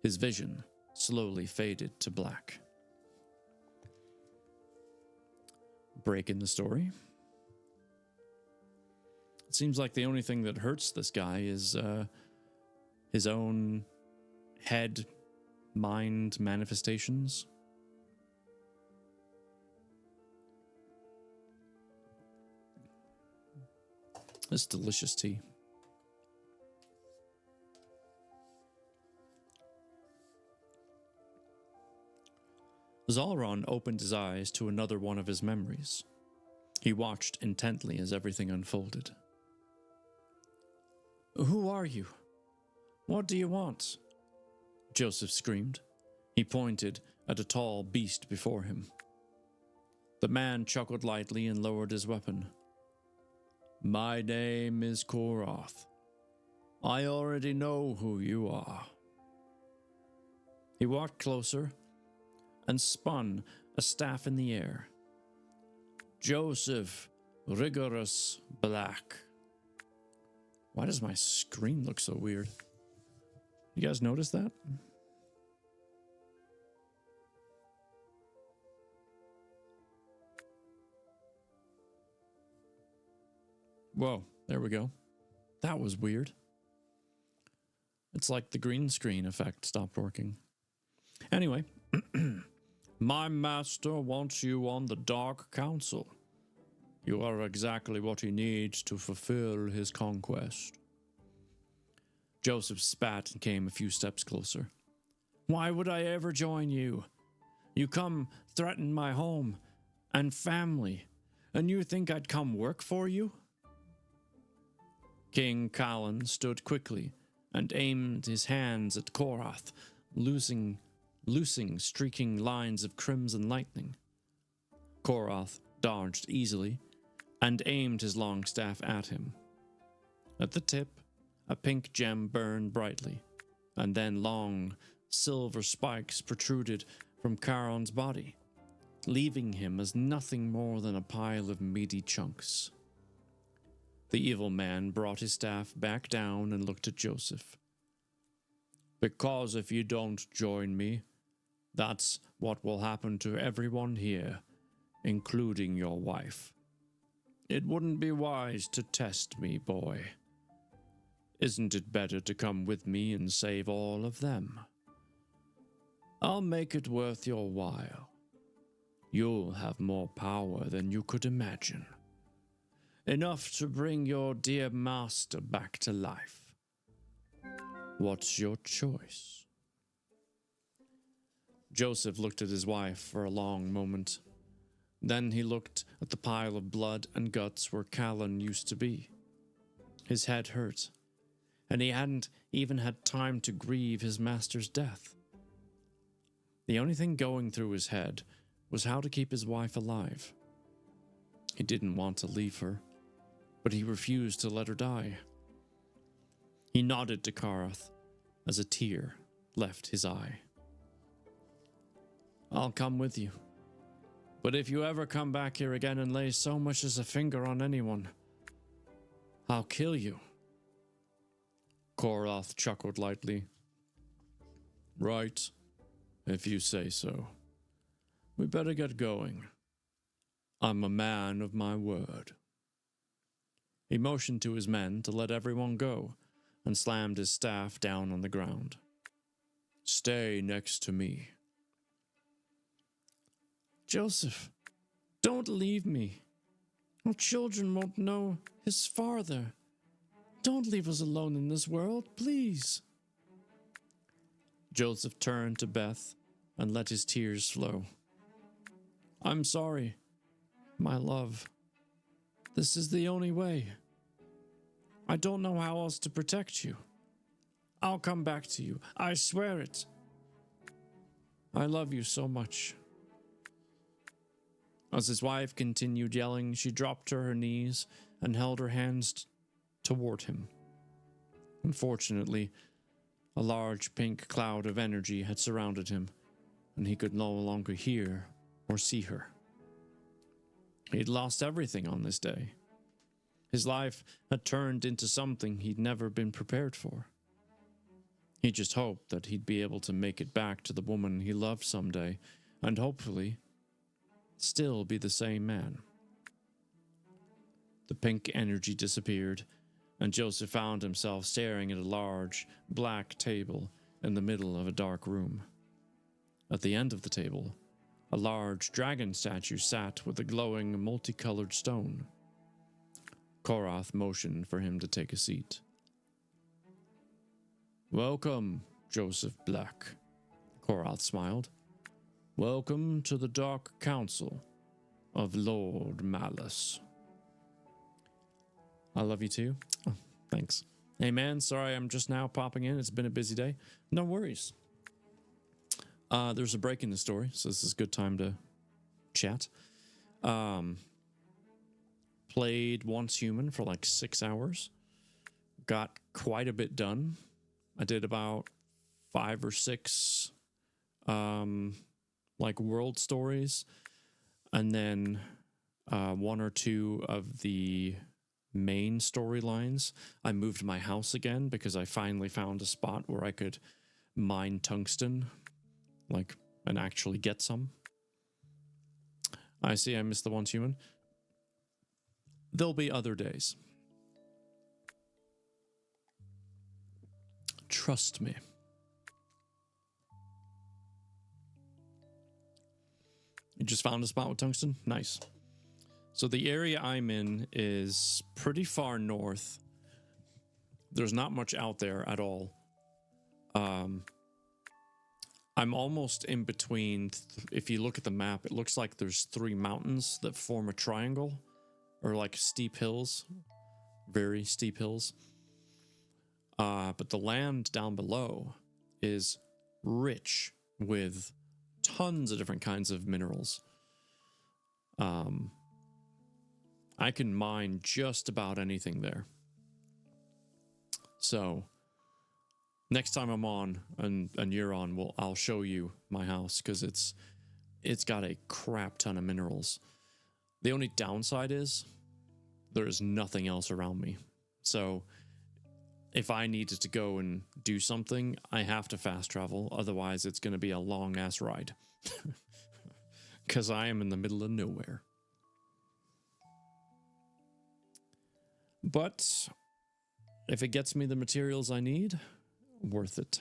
his vision slowly faded to black. Break in the story. It seems like the only thing that hurts this guy is his own head mind manifestations. This delicious tea. Zalron opened his eyes to another one of his memories. He watched intently as everything unfolded. "Who are you? What do you want?" Joseph screamed. He pointed at a tall beast before him. The man chuckled lightly and lowered his weapon. "My name is Korath. I already know who you are." He walked closer and spun a staff in the air. "Joseph Rigorous Black." Why does my screen look so weird? You guys notice that? Whoa, there we go. That was weird. It's like the green screen effect stopped working. Anyway, my master wants you on the Dark Council. You are exactly what he needs to fulfill his conquest. Joseph spat and came a few steps closer. "Why would I ever join you? You come threaten my home and family, and you think I'd come work for you?" King Callan stood quickly and aimed his hands at Korath, loosing streaking lines of crimson lightning. Korath dodged easily and aimed his long staff at him. At the tip, a pink gem burned brightly, and then long, silver spikes protruded from Charon's body, leaving him as nothing more than a pile of meaty chunks. The evil man brought his staff back down and looked at Joseph. "Because if you don't join me, that's what will happen to everyone here, including your wife. It wouldn't be wise to test me, boy. Isn't it better to come with me and save all of them? I'll make it worth your while. You'll have more power than you could imagine. Enough to bring your dear master back to life. What's your choice?" Joseph looked at his wife for a long moment. Then he looked at the pile of blood and guts where Callan used to be. His head hurt, and he hadn't even had time to grieve his master's death. The only thing going through his head was how to keep his wife alive. He didn't want to leave her, but he refused to let her die. He nodded to Korath as a tear left his eye. "I'll come with you. But if you ever come back here again and lay so much as a finger on anyone, I'll kill you." Korath chuckled lightly. "Right, if you say so. We better get going. I'm a man of my word." He motioned to his men to let everyone go and slammed his staff down on the ground. "Stay next to me." "Joseph, don't leave me. Our children won't know his father. Don't leave us alone in this world, please." Joseph turned to Beth and let his tears flow. "I'm sorry, my love. This is the only way. I don't know how else to protect you. I'll come back to you. I swear it. I love you so much." As his wife continued yelling, she dropped to her knees and held her hands toward him. Unfortunately, a large pink cloud of energy had surrounded him, and he could no longer hear or see her. He'd lost everything on this day. His life had turned into something he'd never been prepared for. He just hoped that he'd be able to make it back to the woman he loved someday, and hopefully still be the same man. The pink energy disappeared, and Joseph found himself staring at a large, black table in the middle of a dark room. At the end of the table, a large dragon statue sat with a glowing, multicolored stone. Korath motioned for him to take a seat. "Welcome, Joseph Black," Korath smiled. "Welcome to the Dark Council of Lord Malice." "I love you too." Oh, thanks. "Hey man, sorry I'm just now popping in. It's been a busy day." "No worries." There's a break in the story, so this is a good time to chat. Played Once Human for like 6 hours. Got quite a bit done. I did about 5 or 6 like world stories, and then 1 or 2 of the main storylines. I moved my house again because I finally found a spot where I could mine tungsten, like, and actually get some. I see I missed the Once Human. There'll be other days. Trust me. You just found a spot with tungsten? Nice. So the area I'm in is pretty far north. There's not much out there at all. I'm almost in between. If you look at the map, it looks like there's 3 mountains that form a triangle, or like steep hills, very steep hills. But the land down below is rich with tons of different kinds of minerals. I can mine just about anything there. So next time I'm on and you're on, I'll show you my house, because it's got a crap ton of minerals. The only downside is there is nothing else around me. So if I needed to go and do something, I have to fast travel. Otherwise, it's going to be a long ass ride. Because I am in the middle of nowhere. But if it gets me the materials I need, worth it.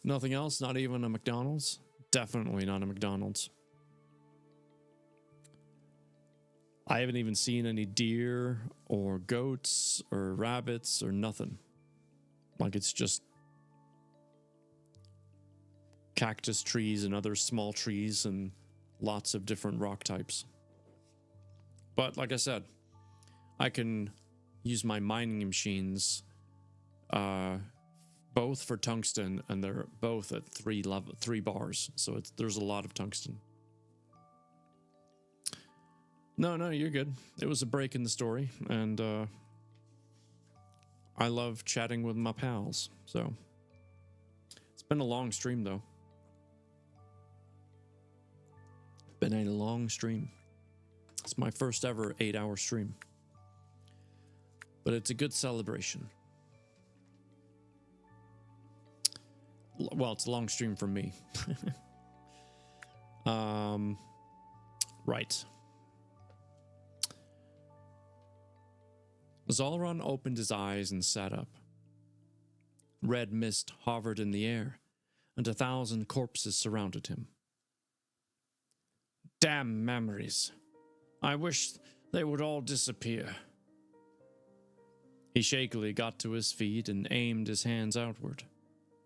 Nothing else? Not even a McDonald's? Definitely not a McDonald's. I haven't even seen any deer or goats or rabbits or nothing. Like, it's just cactus trees and other small trees and lots of different rock types. But like I said, I can use my mining machines both for tungsten, and they're both at 3 bars, so there's a lot of tungsten. No, you're good. It was a break in the story, and I love chatting with my pals, so it's been a long stream though. Been a long stream. It's my first ever 8-hour stream. But it's a good celebration. Well, it's a long stream for me. Right. Zalron opened his eyes and sat up. Red mist hovered in the air, and 1,000 corpses surrounded him. Damn memories. I wish they would all disappear. He shakily got to his feet and aimed his hands outward.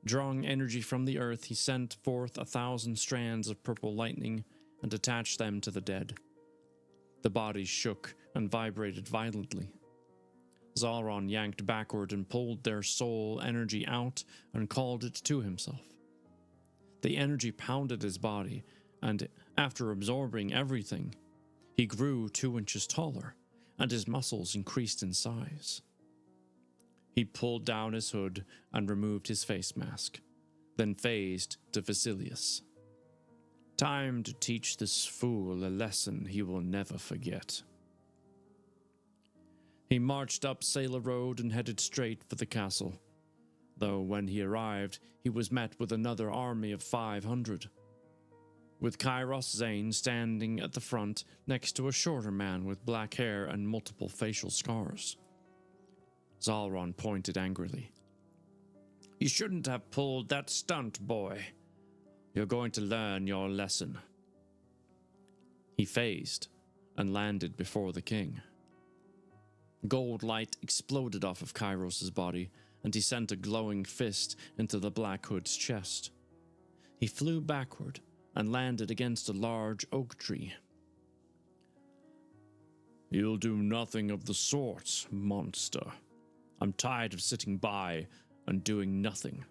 Drawing energy from the earth, he sent forth 1,000 strands of purple lightning and attached them to the dead. The bodies shook and vibrated violently. Zalron yanked backward and pulled their soul energy out and called it to himself. The energy pounded his body, and after absorbing everything, he grew 2 inches taller, and his muscles increased in size. He pulled down his hood and removed his face mask, then phased to Vasilius. Time to teach this fool a lesson he will never forget. He marched up Sailor Road and headed straight for the castle, though when he arrived, he was met with another army of 500, with Kairos Zane standing at the front next to a shorter man with black hair and multiple facial scars. Zalron pointed angrily. "You shouldn't have pulled that stunt, boy. You're going to learn your lesson." He phased and landed before the king. Gold light exploded off of Kairos' body, and he sent a glowing fist into the Black Hood's chest. He flew backward and landed against a large oak tree. "You'll do nothing of the sort, monster. I'm tired of sitting by and doing nothing.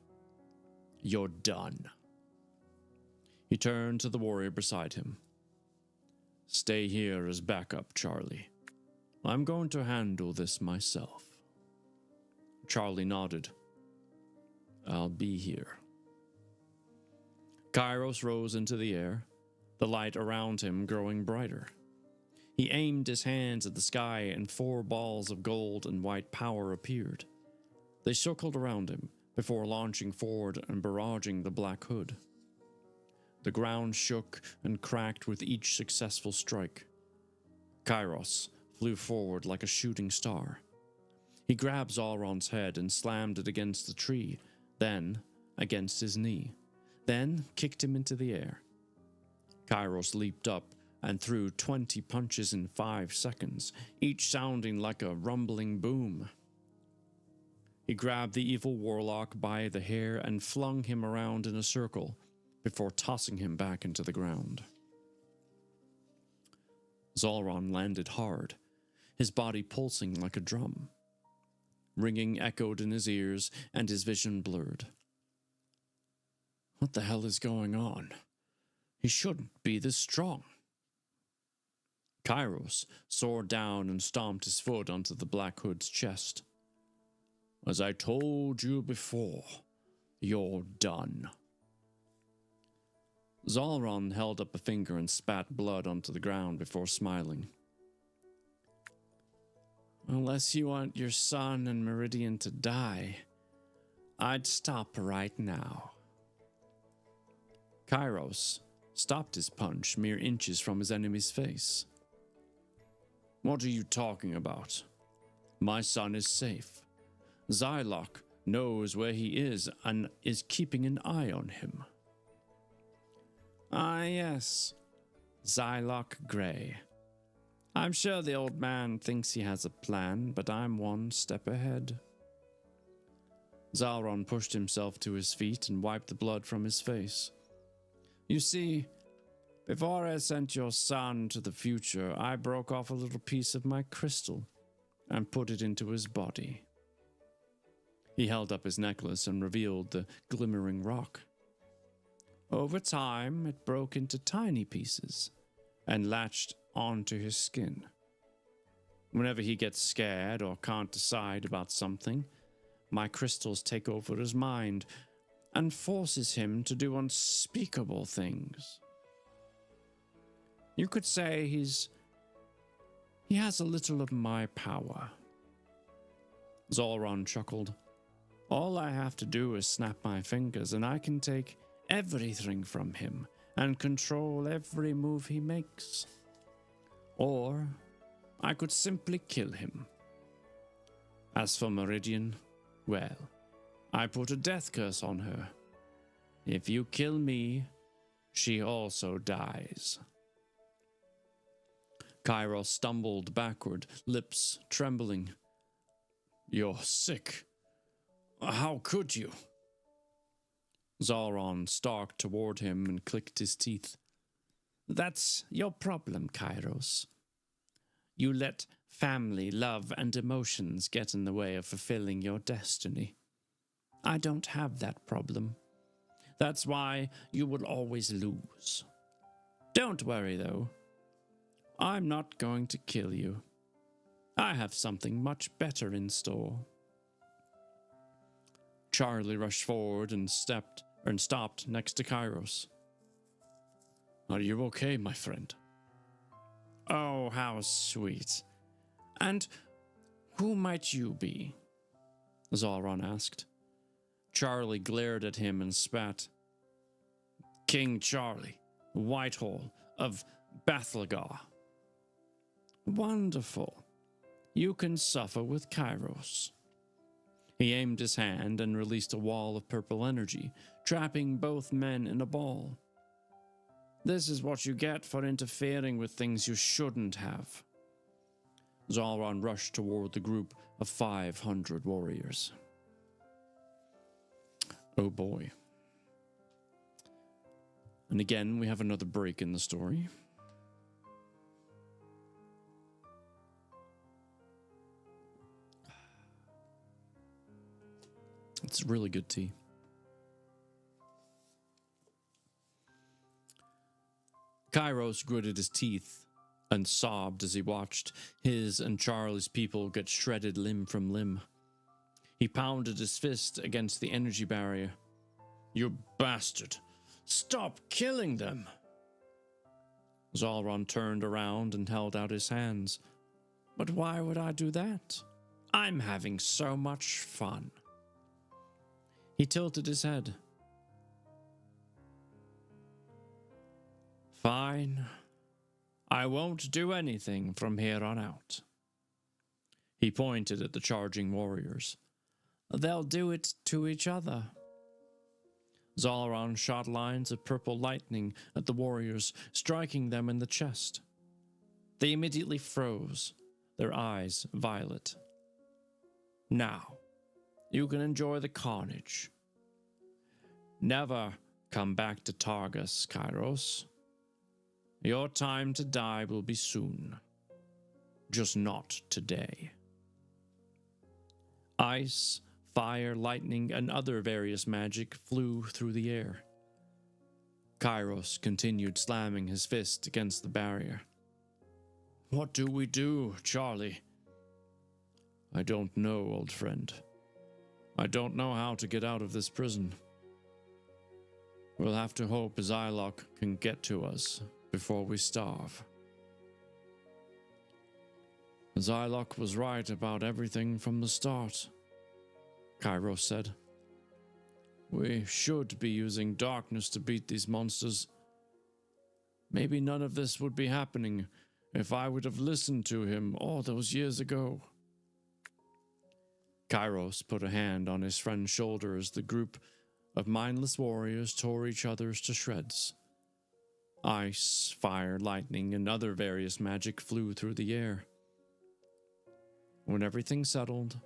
You're done." He turned to the warrior beside him. "Stay here as backup, Charlie. I'm going to handle this myself." Charlie nodded. "I'll be here." Kairos rose into the air, the light around him growing brighter. He aimed his hands at the sky, and 4 balls of gold and white power appeared. They circled around him before launching forward and barraging the Black Hood. The ground shook and cracked with each successful strike. Kairos flew forward like a shooting star. He grabbed Zalron's head and slammed it against the tree, then against his knee, then kicked him into the air. Kairos leaped up and threw 20 punches in 5 seconds, each sounding like a rumbling boom. He grabbed the evil warlock by the hair and flung him around in a circle before tossing him back into the ground. Zalron landed hard, his body pulsing like a drum. Ringing echoed in his ears, and his vision blurred. What the hell is going on? He shouldn't be this strong. Kairos soared down and stomped his foot onto the Black Hood's chest. "As I told you before, you're done." Zalron held up a finger and spat blood onto the ground before smiling. "Unless you want your son and Meridian to die, I'd stop right now." Kairos stopped his punch mere inches from his enemy's face. "What are you talking about? My son is safe. Zylok knows where he is and is keeping an eye on him." "Ah, yes, Zylok Grey. I'm sure the old man thinks he has a plan, but I'm one step ahead." Zalron pushed himself to his feet and wiped the blood from his face. "You see, before I sent your son to the future, I broke off a little piece of my crystal and put it into his body." He held up his necklace and revealed the glimmering rock. Over time, it broke into tiny pieces and latched onto his skin. Whenever he gets scared or can't decide about something, my crystals take over his mind and forces him to do unspeakable things. You could say he has a little of my power. Zalron chuckled. "All I have to do is snap my fingers and I can take everything from him and control every move he makes. Or I could simply kill him. As for Meridian, well, I put a death curse on her. If you kill me, she also dies." Kairos stumbled backward, lips trembling. "You're sick. How could you?" Zalron stalked toward him and clicked his teeth. "That's your problem, Kairos. You let family, love, and emotions get in the way of fulfilling your destiny. I don't have that problem. That's why you will always lose. Don't worry, though. I'm not going to kill you. I have something much better in store." Charlie rushed forward and stopped next to Kairos. "Are you okay, my friend?" "Oh, how sweet. And Who might you be? Zalron asked. Charlie glared at him and spat. King Charlie, Whitehall of Bathlegar. Wonderful. You can suffer with Kairos. He aimed his hand and released a wall of purple energy, trapping both men in a ball. This is what you get for interfering with things you shouldn't have. Zalron rushed toward the group of 500 warriors. Oh boy. And again, we have another break in the story. It's really good tea. Kairos gritted his teeth and sobbed as he watched his and Charlie's people get shredded limb from limb. He pounded his fist against the energy barrier. You bastard! Stop killing them! Zalron turned around and held out his hands. But why would I do that? I'm having so much fun. He tilted his head. Fine. I won't do anything from here on out. He pointed at the charging warriors. They'll do it to each other. Zalron shot lines of purple lightning at the warriors, striking them in the chest. They immediately froze, their eyes violet. Now, you can enjoy the carnage. Never come back to Targus, Kairos. Your time to die will be soon. Just not today. Ice, fire, lightning, and other various magic flew through the air. Kairos continued slamming his fist against the barrier. What do we do, Charlie? I don't know, old friend. I don't know how to get out of this prison. We'll have to hope Zylok can get to us before we starve. Zylok was right about everything from the start, Kairos said. We should be using darkness to beat these monsters. Maybe none of this would be happening if I would have listened to him all those years ago. Kairos put a hand on his friend's shoulder as the group of mindless warriors tore each other to shreds. Ice, fire, lightning, and other various magic flew through the air. When everything settled,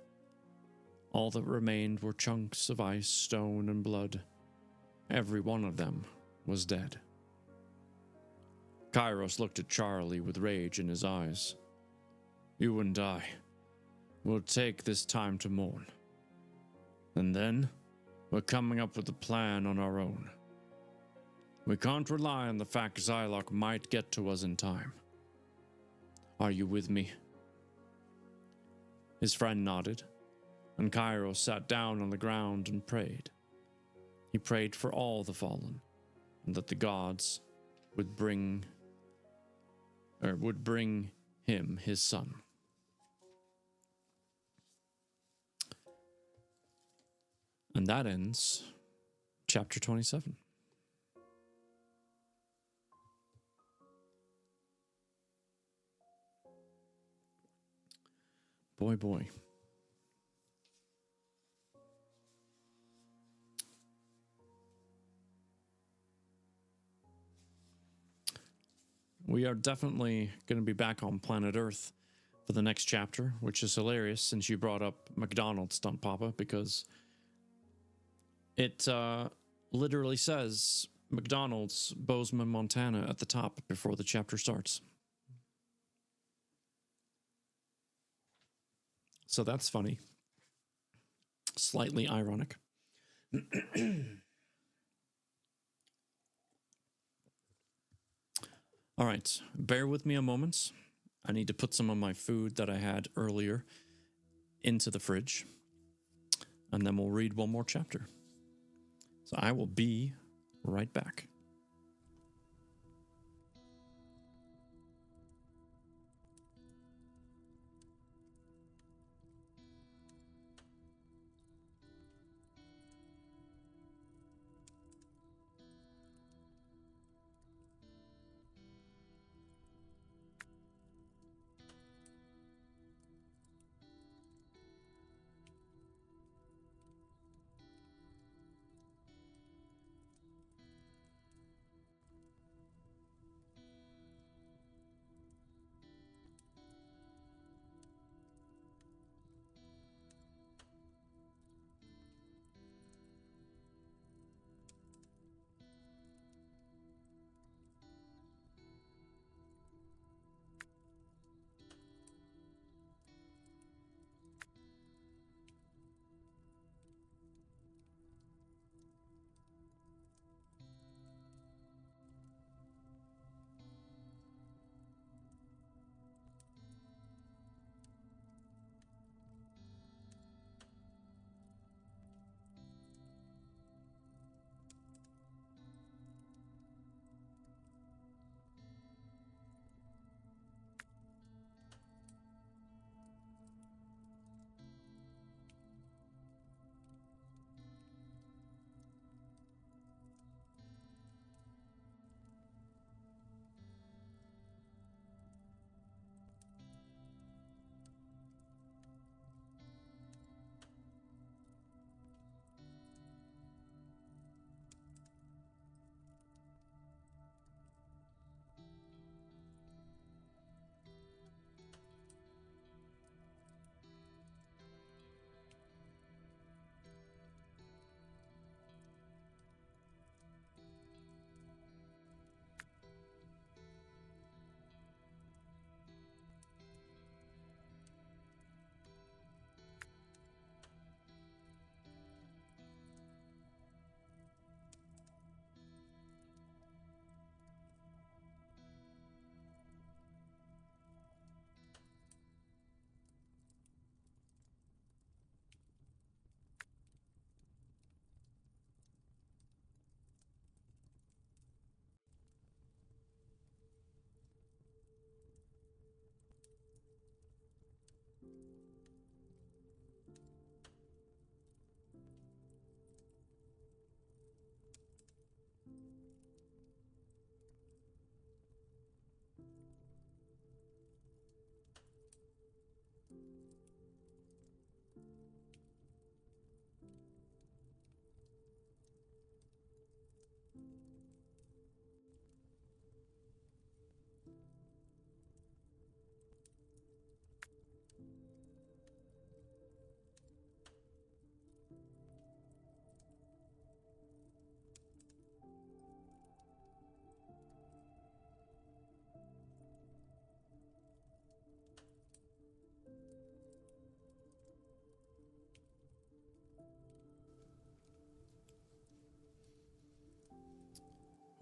all that remained were chunks of ice, stone, and blood. Every one of them was dead. Kairos looked at Charlie with rage in his eyes. You and I will take this time to mourn. And then we're coming up with a plan on our own. We can't rely on the fact Zylok might get to us in time. Are you with me? His friend nodded, and Kairos sat down on the ground and prayed. He prayed for all the fallen, and that the gods would bring him his son. And that ends chapter 27. Boy. We are definitely going to be back on planet Earth for the next chapter, which is hilarious since you brought up McDonald's, Stunt Papa, because it literally says McDonald's, Bozeman, Montana at the top before the chapter starts. So that's funny. Slightly ironic. All right, bear with me a moment. I need to put some of my food that I had earlier into the fridge, and then we'll read one more chapter. So I will be right back.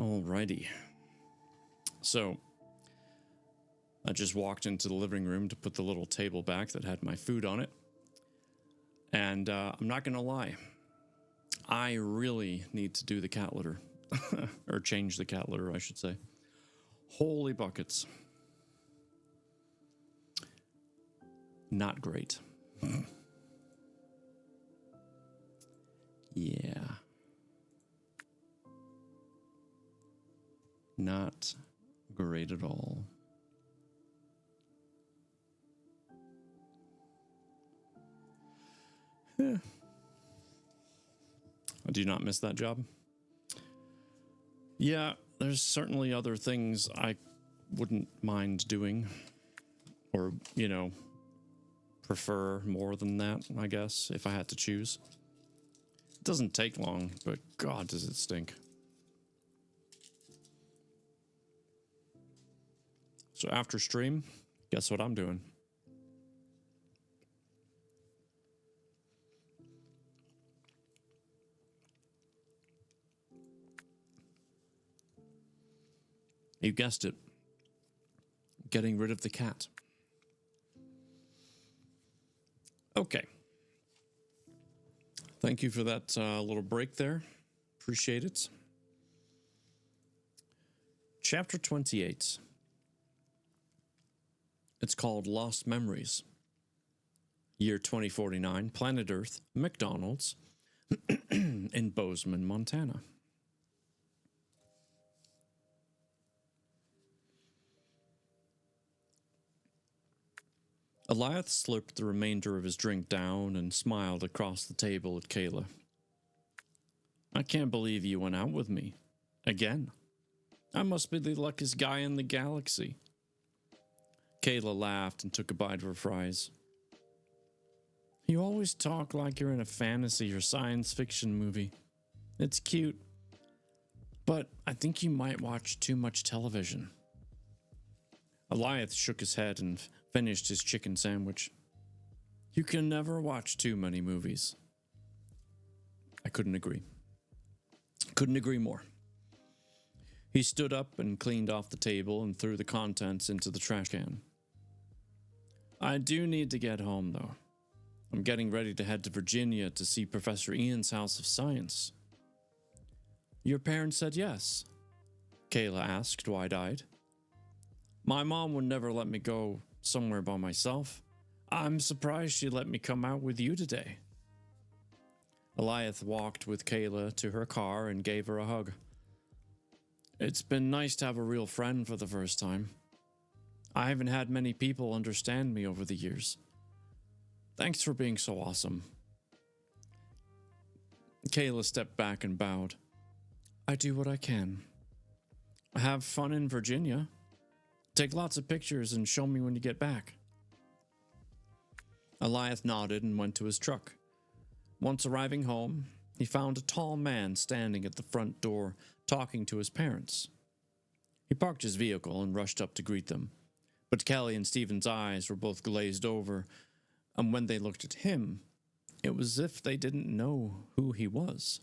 Alrighty. So, I just walked into the living room to put the little table back that had my food on it. And I'm not going to lie. I really need to do the cat litter. Or change the cat litter, I should say. Holy buckets. Not great. Yeah. Not great at all. Yeah. Do you not miss that job? Yeah, there's certainly other things I wouldn't mind doing. Or, prefer more than that, I guess, if I had to choose. It doesn't take long, but God, does it stink. So after stream, guess what I'm doing? You guessed it. Getting rid of the cat. Okay. Thank you for that little break there. Appreciate it. Chapter 28. It's called Lost Memories. Year 2049, Planet Earth, McDonald's, in Bozeman, Montana. Eliath slurped the remainder of his drink down and smiled across the table at Kayla. I can't believe you went out with me. Again. I must be the luckiest guy in the galaxy. Kayla laughed and took a bite of her fries. You always talk like you're in a fantasy or science fiction movie. It's cute. But I think you might watch too much television. Eliath shook his head and finished his chicken sandwich. You can never watch too many movies. I couldn't agree. Couldn't agree more. He stood up and cleaned off the table and threw the contents into the trash can. I do need to get home, though. I'm getting ready to head to Virginia to see Professor Ian's House of Science. Your parents said yes? Kayla asked, wide-eyed. My mom would never let me go somewhere by myself. I'm surprised she let me come out with you today. Eliath walked with Kayla to her car and gave her a hug. It's been nice to have a real friend for the first time. I haven't had many people understand me over the years. Thanks for being so awesome. Kayla stepped back and bowed. I do what I can. Have fun in Virginia. Take lots of pictures and show me when you get back. Eliath nodded and went to his truck. Once arriving home, he found a tall man standing at the front door, talking to his parents. He parked his vehicle and rushed up to greet them, but Kelly and Stephen's eyes were both glazed over, and when they looked at him, it was as if they didn't know who he was.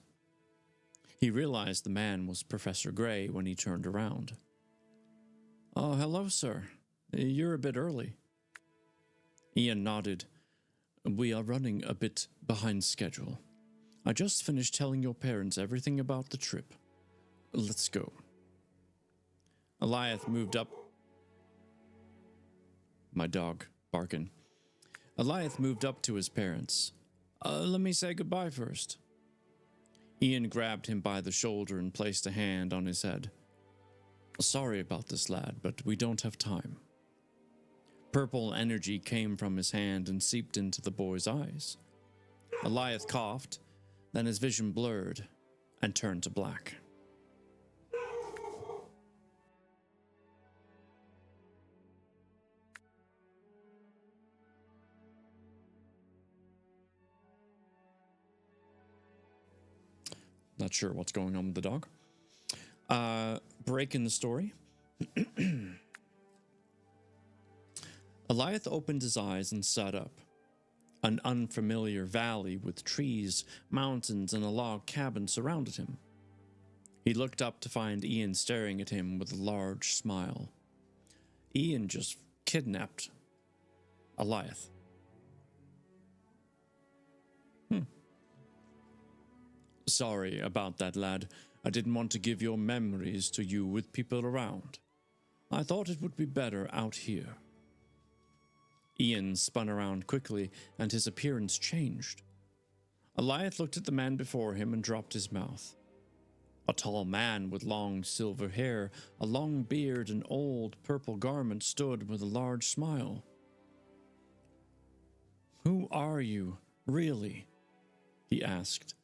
He realized the man was Professor Gray when he turned around. Oh, hello, sir. You're a bit early. Ian nodded. We are running a bit behind schedule. I just finished telling your parents everything about the trip. Let's go. Eliath moved up. My dog, barking. Eliath moved up to his parents. Let me say goodbye first. Ian grabbed him by the shoulder and placed a hand on his head. Sorry about this, lad, but we don't have time. Purple energy came from his hand and seeped into the boy's eyes. Eliath coughed, then his vision blurred and turned to black. Not sure what's going on with the dog. Break in the story. Eliath opened his eyes and sat up. An unfamiliar valley with trees, mountains, and a log cabin surrounded him. He looked up to find Ian staring at him with a large smile. Ian just kidnapped Alioth. Sorry about that, lad. I didn't want to give your memories to you with people around. I thought it would be better out here. Ian spun around quickly, and his appearance changed. Alioth looked at the man before him and dropped his mouth. A tall man with long silver hair, a long beard, and old purple garment stood with a large smile. Who are you, really? He asked.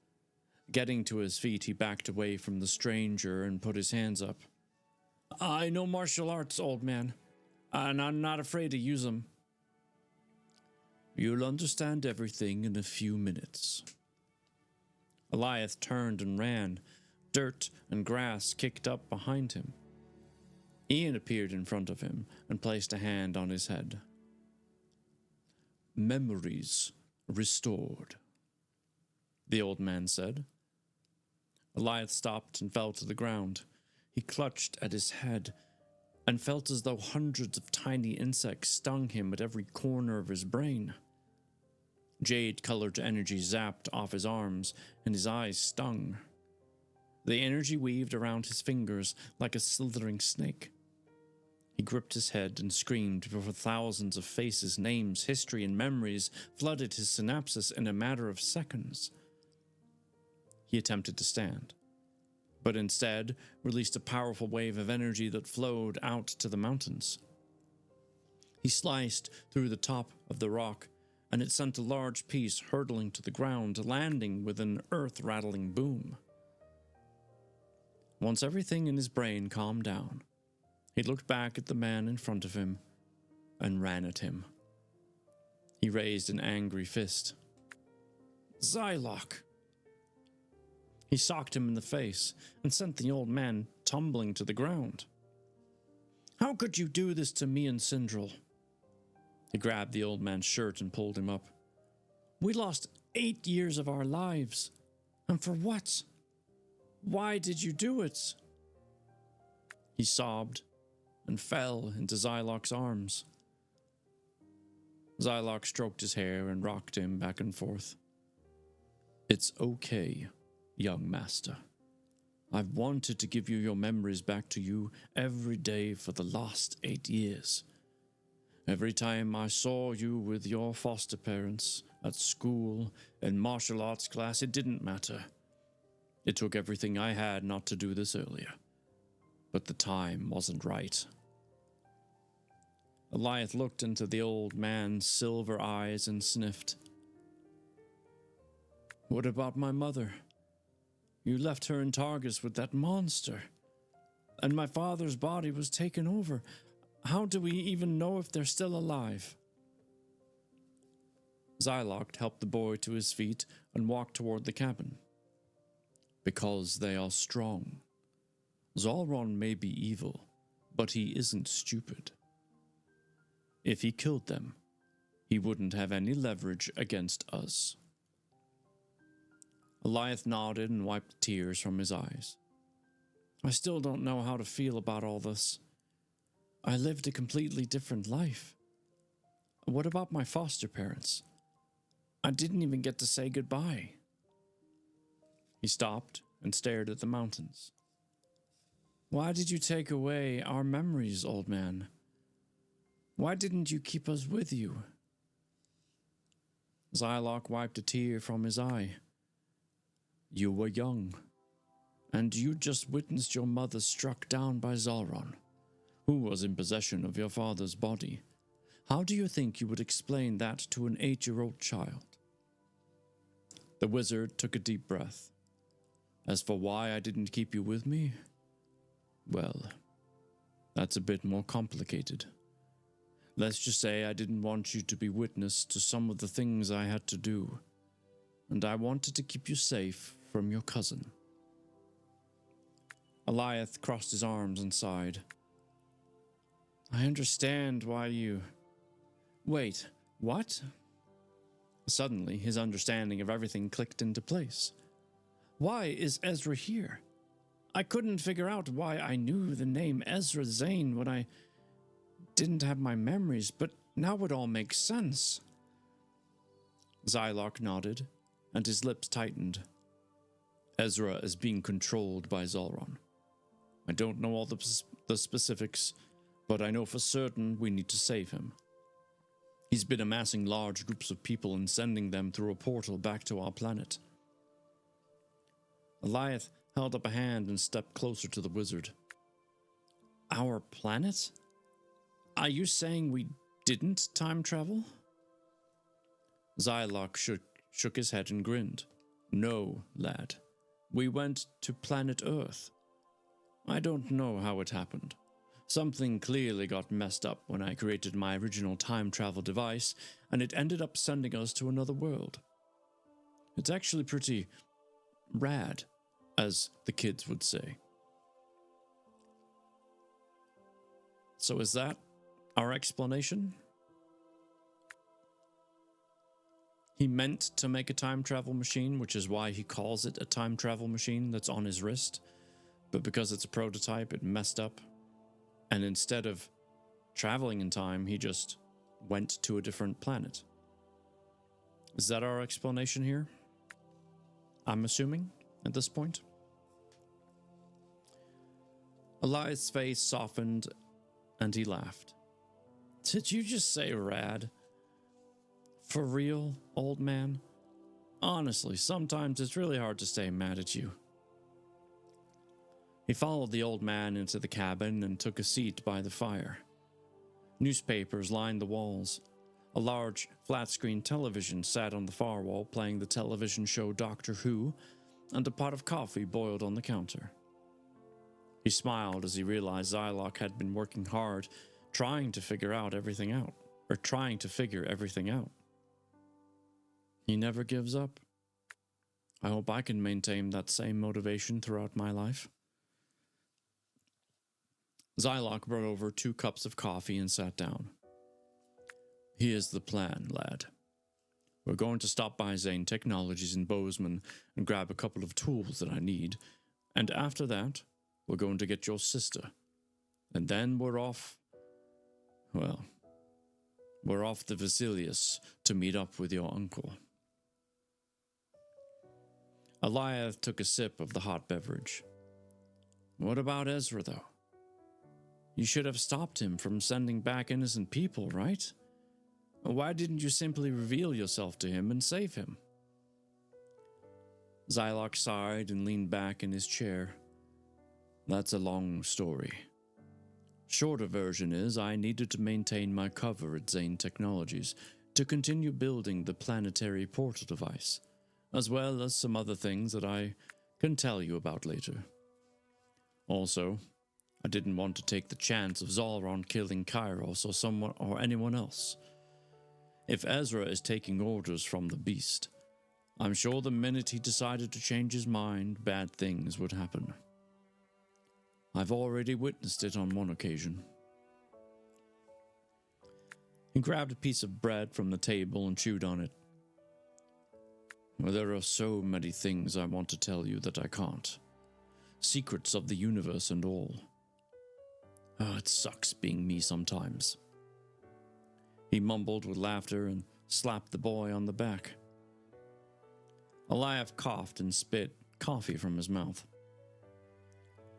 Getting to his feet, he backed away from the stranger and put his hands up. I know martial arts, old man, and I'm not afraid to use them. You'll understand everything in a few minutes. Alioth turned and ran. Dirt and grass kicked up behind him. Ian appeared in front of him and placed a hand on his head. Memories restored, the old man said. Alioth stopped and fell to the ground. He clutched at his head and felt as though hundreds of tiny insects stung him at every corner of his brain. Jade-colored energy zapped off his arms, and his eyes stung. The energy weaved around his fingers like a slithering snake. He gripped his head and screamed before thousands of faces, names, history, and memories flooded his synapses in a matter of seconds. He attempted to stand, but instead released a powerful wave of energy that flowed out to the mountains. He sliced through the top of the rock, and it sent a large piece hurtling to the ground, landing with an earth-rattling boom. Once everything in his brain calmed down, he looked back at the man in front of him and ran at him. He raised an angry fist. Xyloch! He socked him in the face and sent the old man tumbling to the ground. How could you do this to me and Sindral? He grabbed the old man's shirt and pulled him up. We lost 8 years of our lives. And for what? Why did you do it? He sobbed and fell into Xyloch's arms. Xyloch stroked his hair and rocked him back and forth. It's okay, young master. I've wanted to give you your memories back to you every day for the last 8 years. Every time I saw you with your foster parents, at school, in martial arts class, it didn't matter. It took everything I had not to do this earlier. But the time wasn't right. Alioth looked into the old man's silver eyes and sniffed. What about my mother? You left her in Targus with that monster. And my father's body was taken over. How do we even know if they're still alive? Xyloch helped the boy to his feet and walked toward the cabin. Because they are strong. Zalron may be evil, but he isn't stupid. If he killed them, he wouldn't have any leverage against us. Alioth nodded and wiped tears from his eyes. I still don't know how to feel about all this. I lived a completely different life. What about my foster parents? I didn't even get to say goodbye. He stopped and stared at the mountains. Why did you take away our memories, old man? Why didn't you keep us with you? Xyloch wiped a tear from his eye. You were young, and you just witnessed your mother struck down by Zalron, who was in possession of your father's body. How do you think you would explain that to an 8-year-old child? The wizard took a deep breath. As for why I didn't keep you with me, well, that's a bit more complicated. Let's just say I didn't want you to be witness to some of the things I had to do, and I wanted to keep you safe from your cousin. Alioth crossed his arms and sighed. I understand why you... Wait, what? Suddenly, his understanding of everything clicked into place. Why is Ezra here? I couldn't figure out why I knew the name Ezra Zane when I didn't have my memories, but now it all makes sense. Zylok nodded, and his lips tightened. Ezra is being controlled by Zolron. I don't know all the specifics, but I know for certain we need to save him. He's been amassing large groups of people and sending them through a portal back to our planet. Alioth held up a hand and stepped closer to the wizard. Our planet? Are you saying we didn't time travel? Zylok shook his head and grinned. No, lad. We went to planet Earth. I don't know how it happened. Something clearly got messed up when I created my original time travel device, and it ended up sending us to another world. It's actually pretty rad, as the kids would say. So is that our explanation? He meant to make a time travel machine, which is why he calls it a time travel machine that's on his wrist. But because it's a prototype, it messed up. And instead of traveling in time, he just went to a different planet. Is that our explanation here? I'm assuming at this point. Elias's face softened and he laughed. Did you just say rad? For real, old man? Honestly, sometimes it's really hard to stay mad at you. He followed the old man into the cabin and took a seat by the fire. Newspapers lined the walls. A large, flat-screen television sat on the far wall playing the television show Doctor Who, and a pot of coffee boiled on the counter. He smiled as he realized Zylok had been working hard, trying to figure everything out. He never gives up. I hope I can maintain that same motivation throughout my life. Zylok brought over 2 cups of coffee and sat down. Here's the plan, lad. We're going to stop by Zane Technologies in Bozeman and grab a couple of tools that I need, and after that, we're going to get your sister. And then we're off the Vasilius to meet up with your uncle. Alioth took a sip of the hot beverage. What about Ezra, though? You should have stopped him from sending back innocent people, right? Why didn't you simply reveal yourself to him and save him? Zylok sighed and leaned back in his chair. That's a long story. Shorter version is I needed to maintain my cover at Zane Technologies to continue building the planetary portal device, as well as some other things that I can tell you about later. Also, I didn't want to take the chance of Zolron killing Kairos or anyone else. If Ezra is taking orders from the beast, I'm sure the minute he decided to change his mind, bad things would happen. I've already witnessed it on one occasion. He grabbed a piece of bread from the table and chewed on it. Well, there are so many things I want to tell you that I can't. Secrets of the universe and all. Oh, it sucks being me sometimes. He mumbled with laughter and slapped the boy on the back. Alioth coughed and spit coffee from his mouth.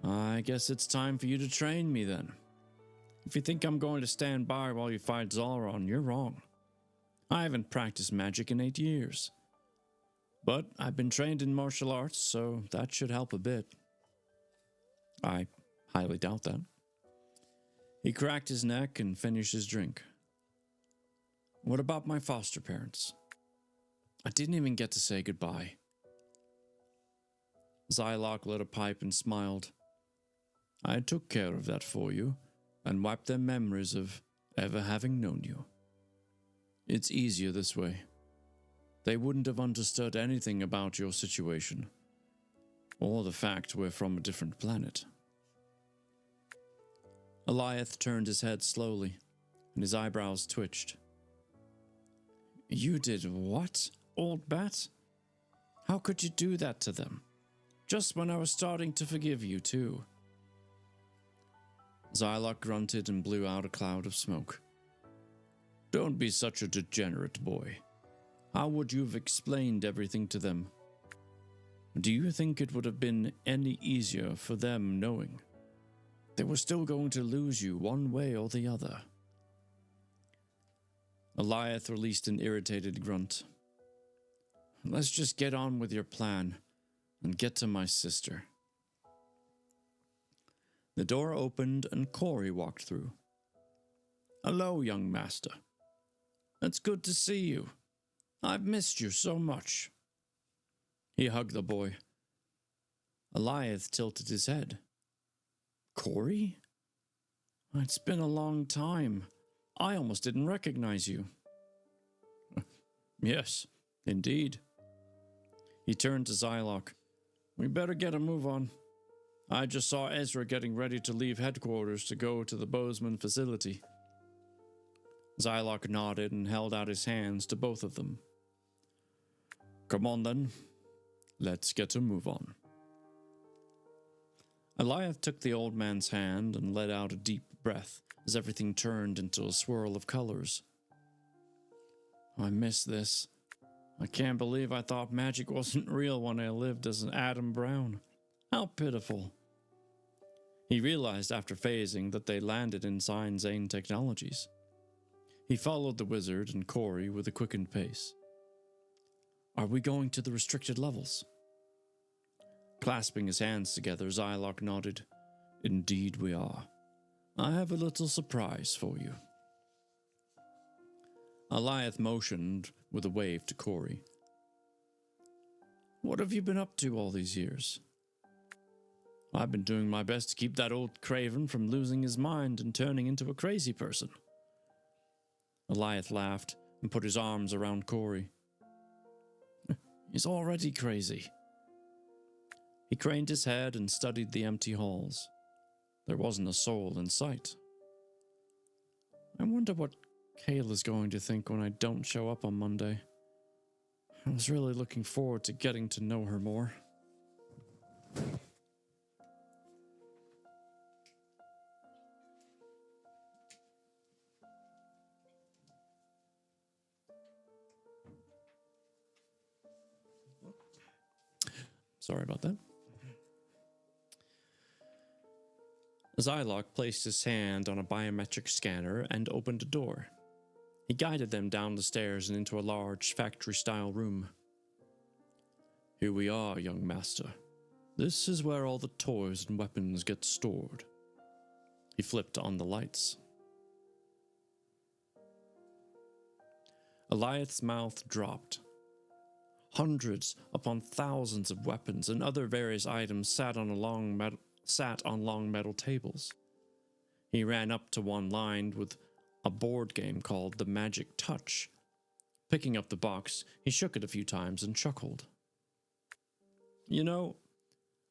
I guess it's time for you to train me then. If you think I'm going to stand by while you fight Zolron, you're wrong. I haven't practiced magic in 8 years. But I've been trained in martial arts, so that should help a bit. I highly doubt that. He cracked his neck and finished his drink. What about my foster parents? I didn't even get to say goodbye. Zylok lit a pipe and smiled. I took care of that for you and wiped their memories of ever having known you. It's easier this way. They wouldn't have understood anything about your situation, or the fact we're from a different planet. Alioth turned his head slowly, and his eyebrows twitched. You did what, old bat? How could you do that to them? Just when I was starting to forgive you, too. Zylok grunted and blew out a cloud of smoke. Don't be such a degenerate, boy. How would you have explained everything to them? Do you think it would have been any easier for them knowing they were still going to lose you one way or the other? Eliath released an irritated grunt. Let's just get on with your plan and get to my sister. The door opened and Corey walked through. Hello, young master. It's good to see you. I've missed you so much. He hugged the boy. Eliath tilted his head. Corey? It's been a long time. I almost didn't recognize you. Yes, indeed. He turned to Zylok. We better get a move on. I just saw Ezra getting ready to leave headquarters to go to the Bozeman facility. Zylok nodded and held out his hands to both of them. Come on then, let's get a move on. Eliath took the old man's hand and let out a deep breath as everything turned into a swirl of colors. I miss this. I can't believe I thought magic wasn't real when I lived as an Adam Brown. How pitiful. He realized after phasing that they landed in Sign Zane Technologies. He followed the wizard and Corey with a quickened pace. Are we going to the restricted levels? Clasping his hands together, Zylok nodded. Indeed we are. I have a little surprise for you. Eliath motioned with a wave to Corey. What have you been up to all these years? I've been doing my best to keep that old craven from losing his mind and turning into a crazy person. Eliath laughed and put his arms around Corey. He's already crazy. He craned his head and studied the empty halls. There wasn't a soul in sight. I wonder what Kayla's going to think when I don't show up on Monday. I was really looking forward to getting to know her more. Sorry about that. Zylok placed his hand on a biometric scanner and opened a door. He guided them down the stairs and into a large factory-style room. Here we are, young master. This is where all the toys and weapons get stored. He flipped on the lights. Eliath's mouth dropped. Hundreds upon thousands of weapons and other various items sat on long metal tables. He ran up to one lined with a board game called The Magic Touch. Picking up the box, he shook it a few times and chuckled. You know,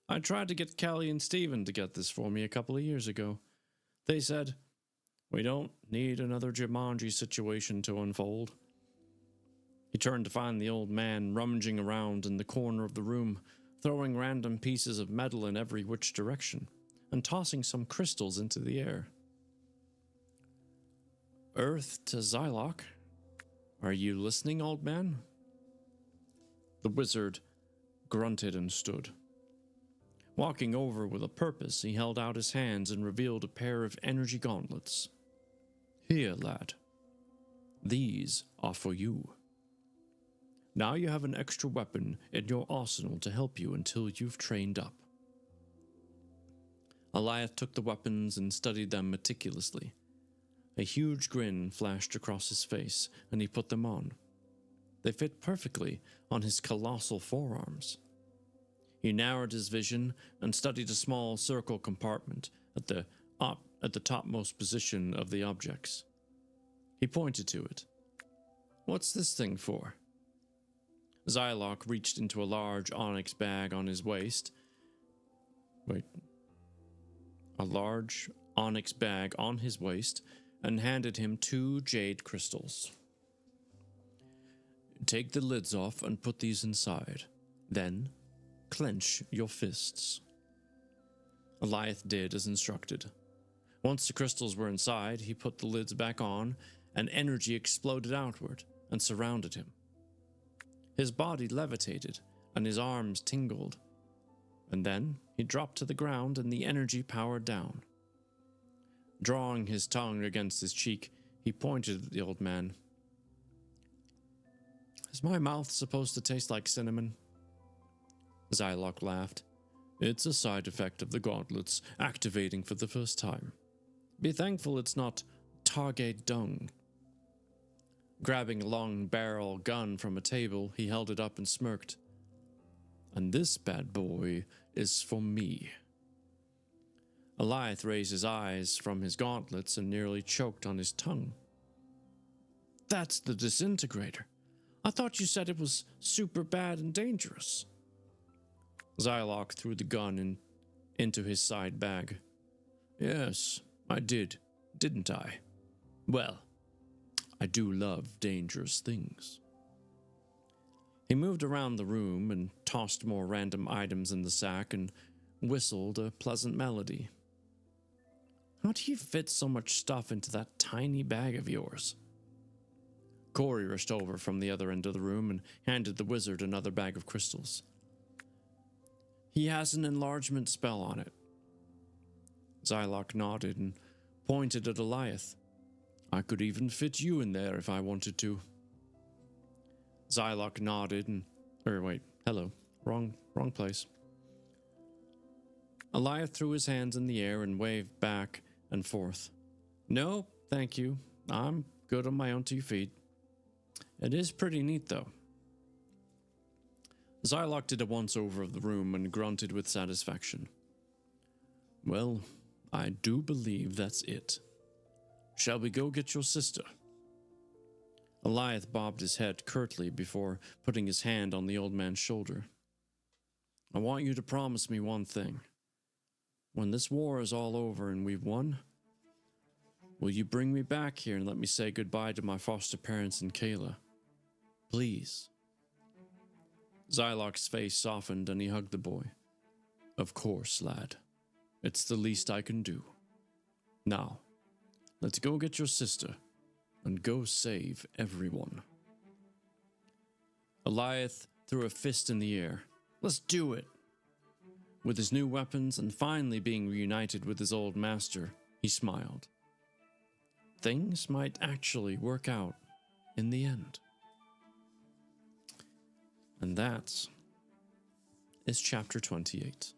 I tried to get Callie and Steven to get this for me a couple of years ago. They said, we don't need another Jumanji situation to unfold. He turned to find the old man rummaging around in the corner of the room, throwing random pieces of metal in every which direction, and tossing some crystals into the air. Earth to Zylok. Are you listening, old man? The wizard grunted and stood. Walking over with a purpose, he held out his hands and revealed a pair of energy gauntlets. Here, lad. These are for you. Now you have an extra weapon in your arsenal to help you until you've trained up. Eliath took the weapons and studied them meticulously. A huge grin flashed across his face, and he put them on. They fit perfectly on his colossal forearms. He narrowed his vision and studied a small circle compartment at the topmost position of the objects. He pointed to it. What's this thing for? Zylok reached into a large onyx bag on his waist. A large onyx bag on his waist and handed him 2 jade crystals. Take the lids off and put these inside. Then, clench your fists. Eliath did as instructed. Once the crystals were inside, he put the lids back on, and energy exploded outward and surrounded him. His body levitated, and his arms tingled. And then he dropped to the ground, and the energy powered down. Drawing his tongue against his cheek, he pointed at the old man. Is my mouth supposed to taste like cinnamon? Zylock laughed. It's a side effect of the gauntlets activating for the first time. Be thankful it's not Target dung. Grabbing a long barrel gun from a table, he held it up and smirked. And this bad boy is for me. Eliath raised his eyes from his gauntlets and nearly choked on his tongue. That's the disintegrator. I thought you said it was super bad and dangerous. Zylock threw the gun into his side bag. Yes, I did, didn't I? Well, I do love dangerous things. He moved around the room and tossed more random items in the sack and whistled a pleasant melody. How do you fit so much stuff into that tiny bag of yours? Corey rushed over from the other end of the room and handed the wizard another bag of crystals. He has an enlargement spell on it. Zylock nodded and pointed at Eliath. I could even fit you in there if I wanted to. Zylock nodded and... hello. Wrong place. Eliath threw his hands in the air and waved back and forth. No, thank you. I'm good on my own 2 feet. It is pretty neat, though. Zylock did a once-over of the room and grunted with satisfaction. Well, I do believe that's it. Shall we go get your sister? Eliath bobbed his head curtly before putting his hand on the old man's shoulder. I want you to promise me one thing. When this war is all over and we've won, will you bring me back here and let me say goodbye to my foster parents and Kayla? Please. Zylock's face softened and he hugged the boy. Of course, lad. It's the least I can do. Now, let's go get your sister and go save everyone. Eliath threw a fist in the air. Let's do it! With his new weapons and finally being reunited with his old master, he smiled. Things might actually work out in the end. And that is chapter 28.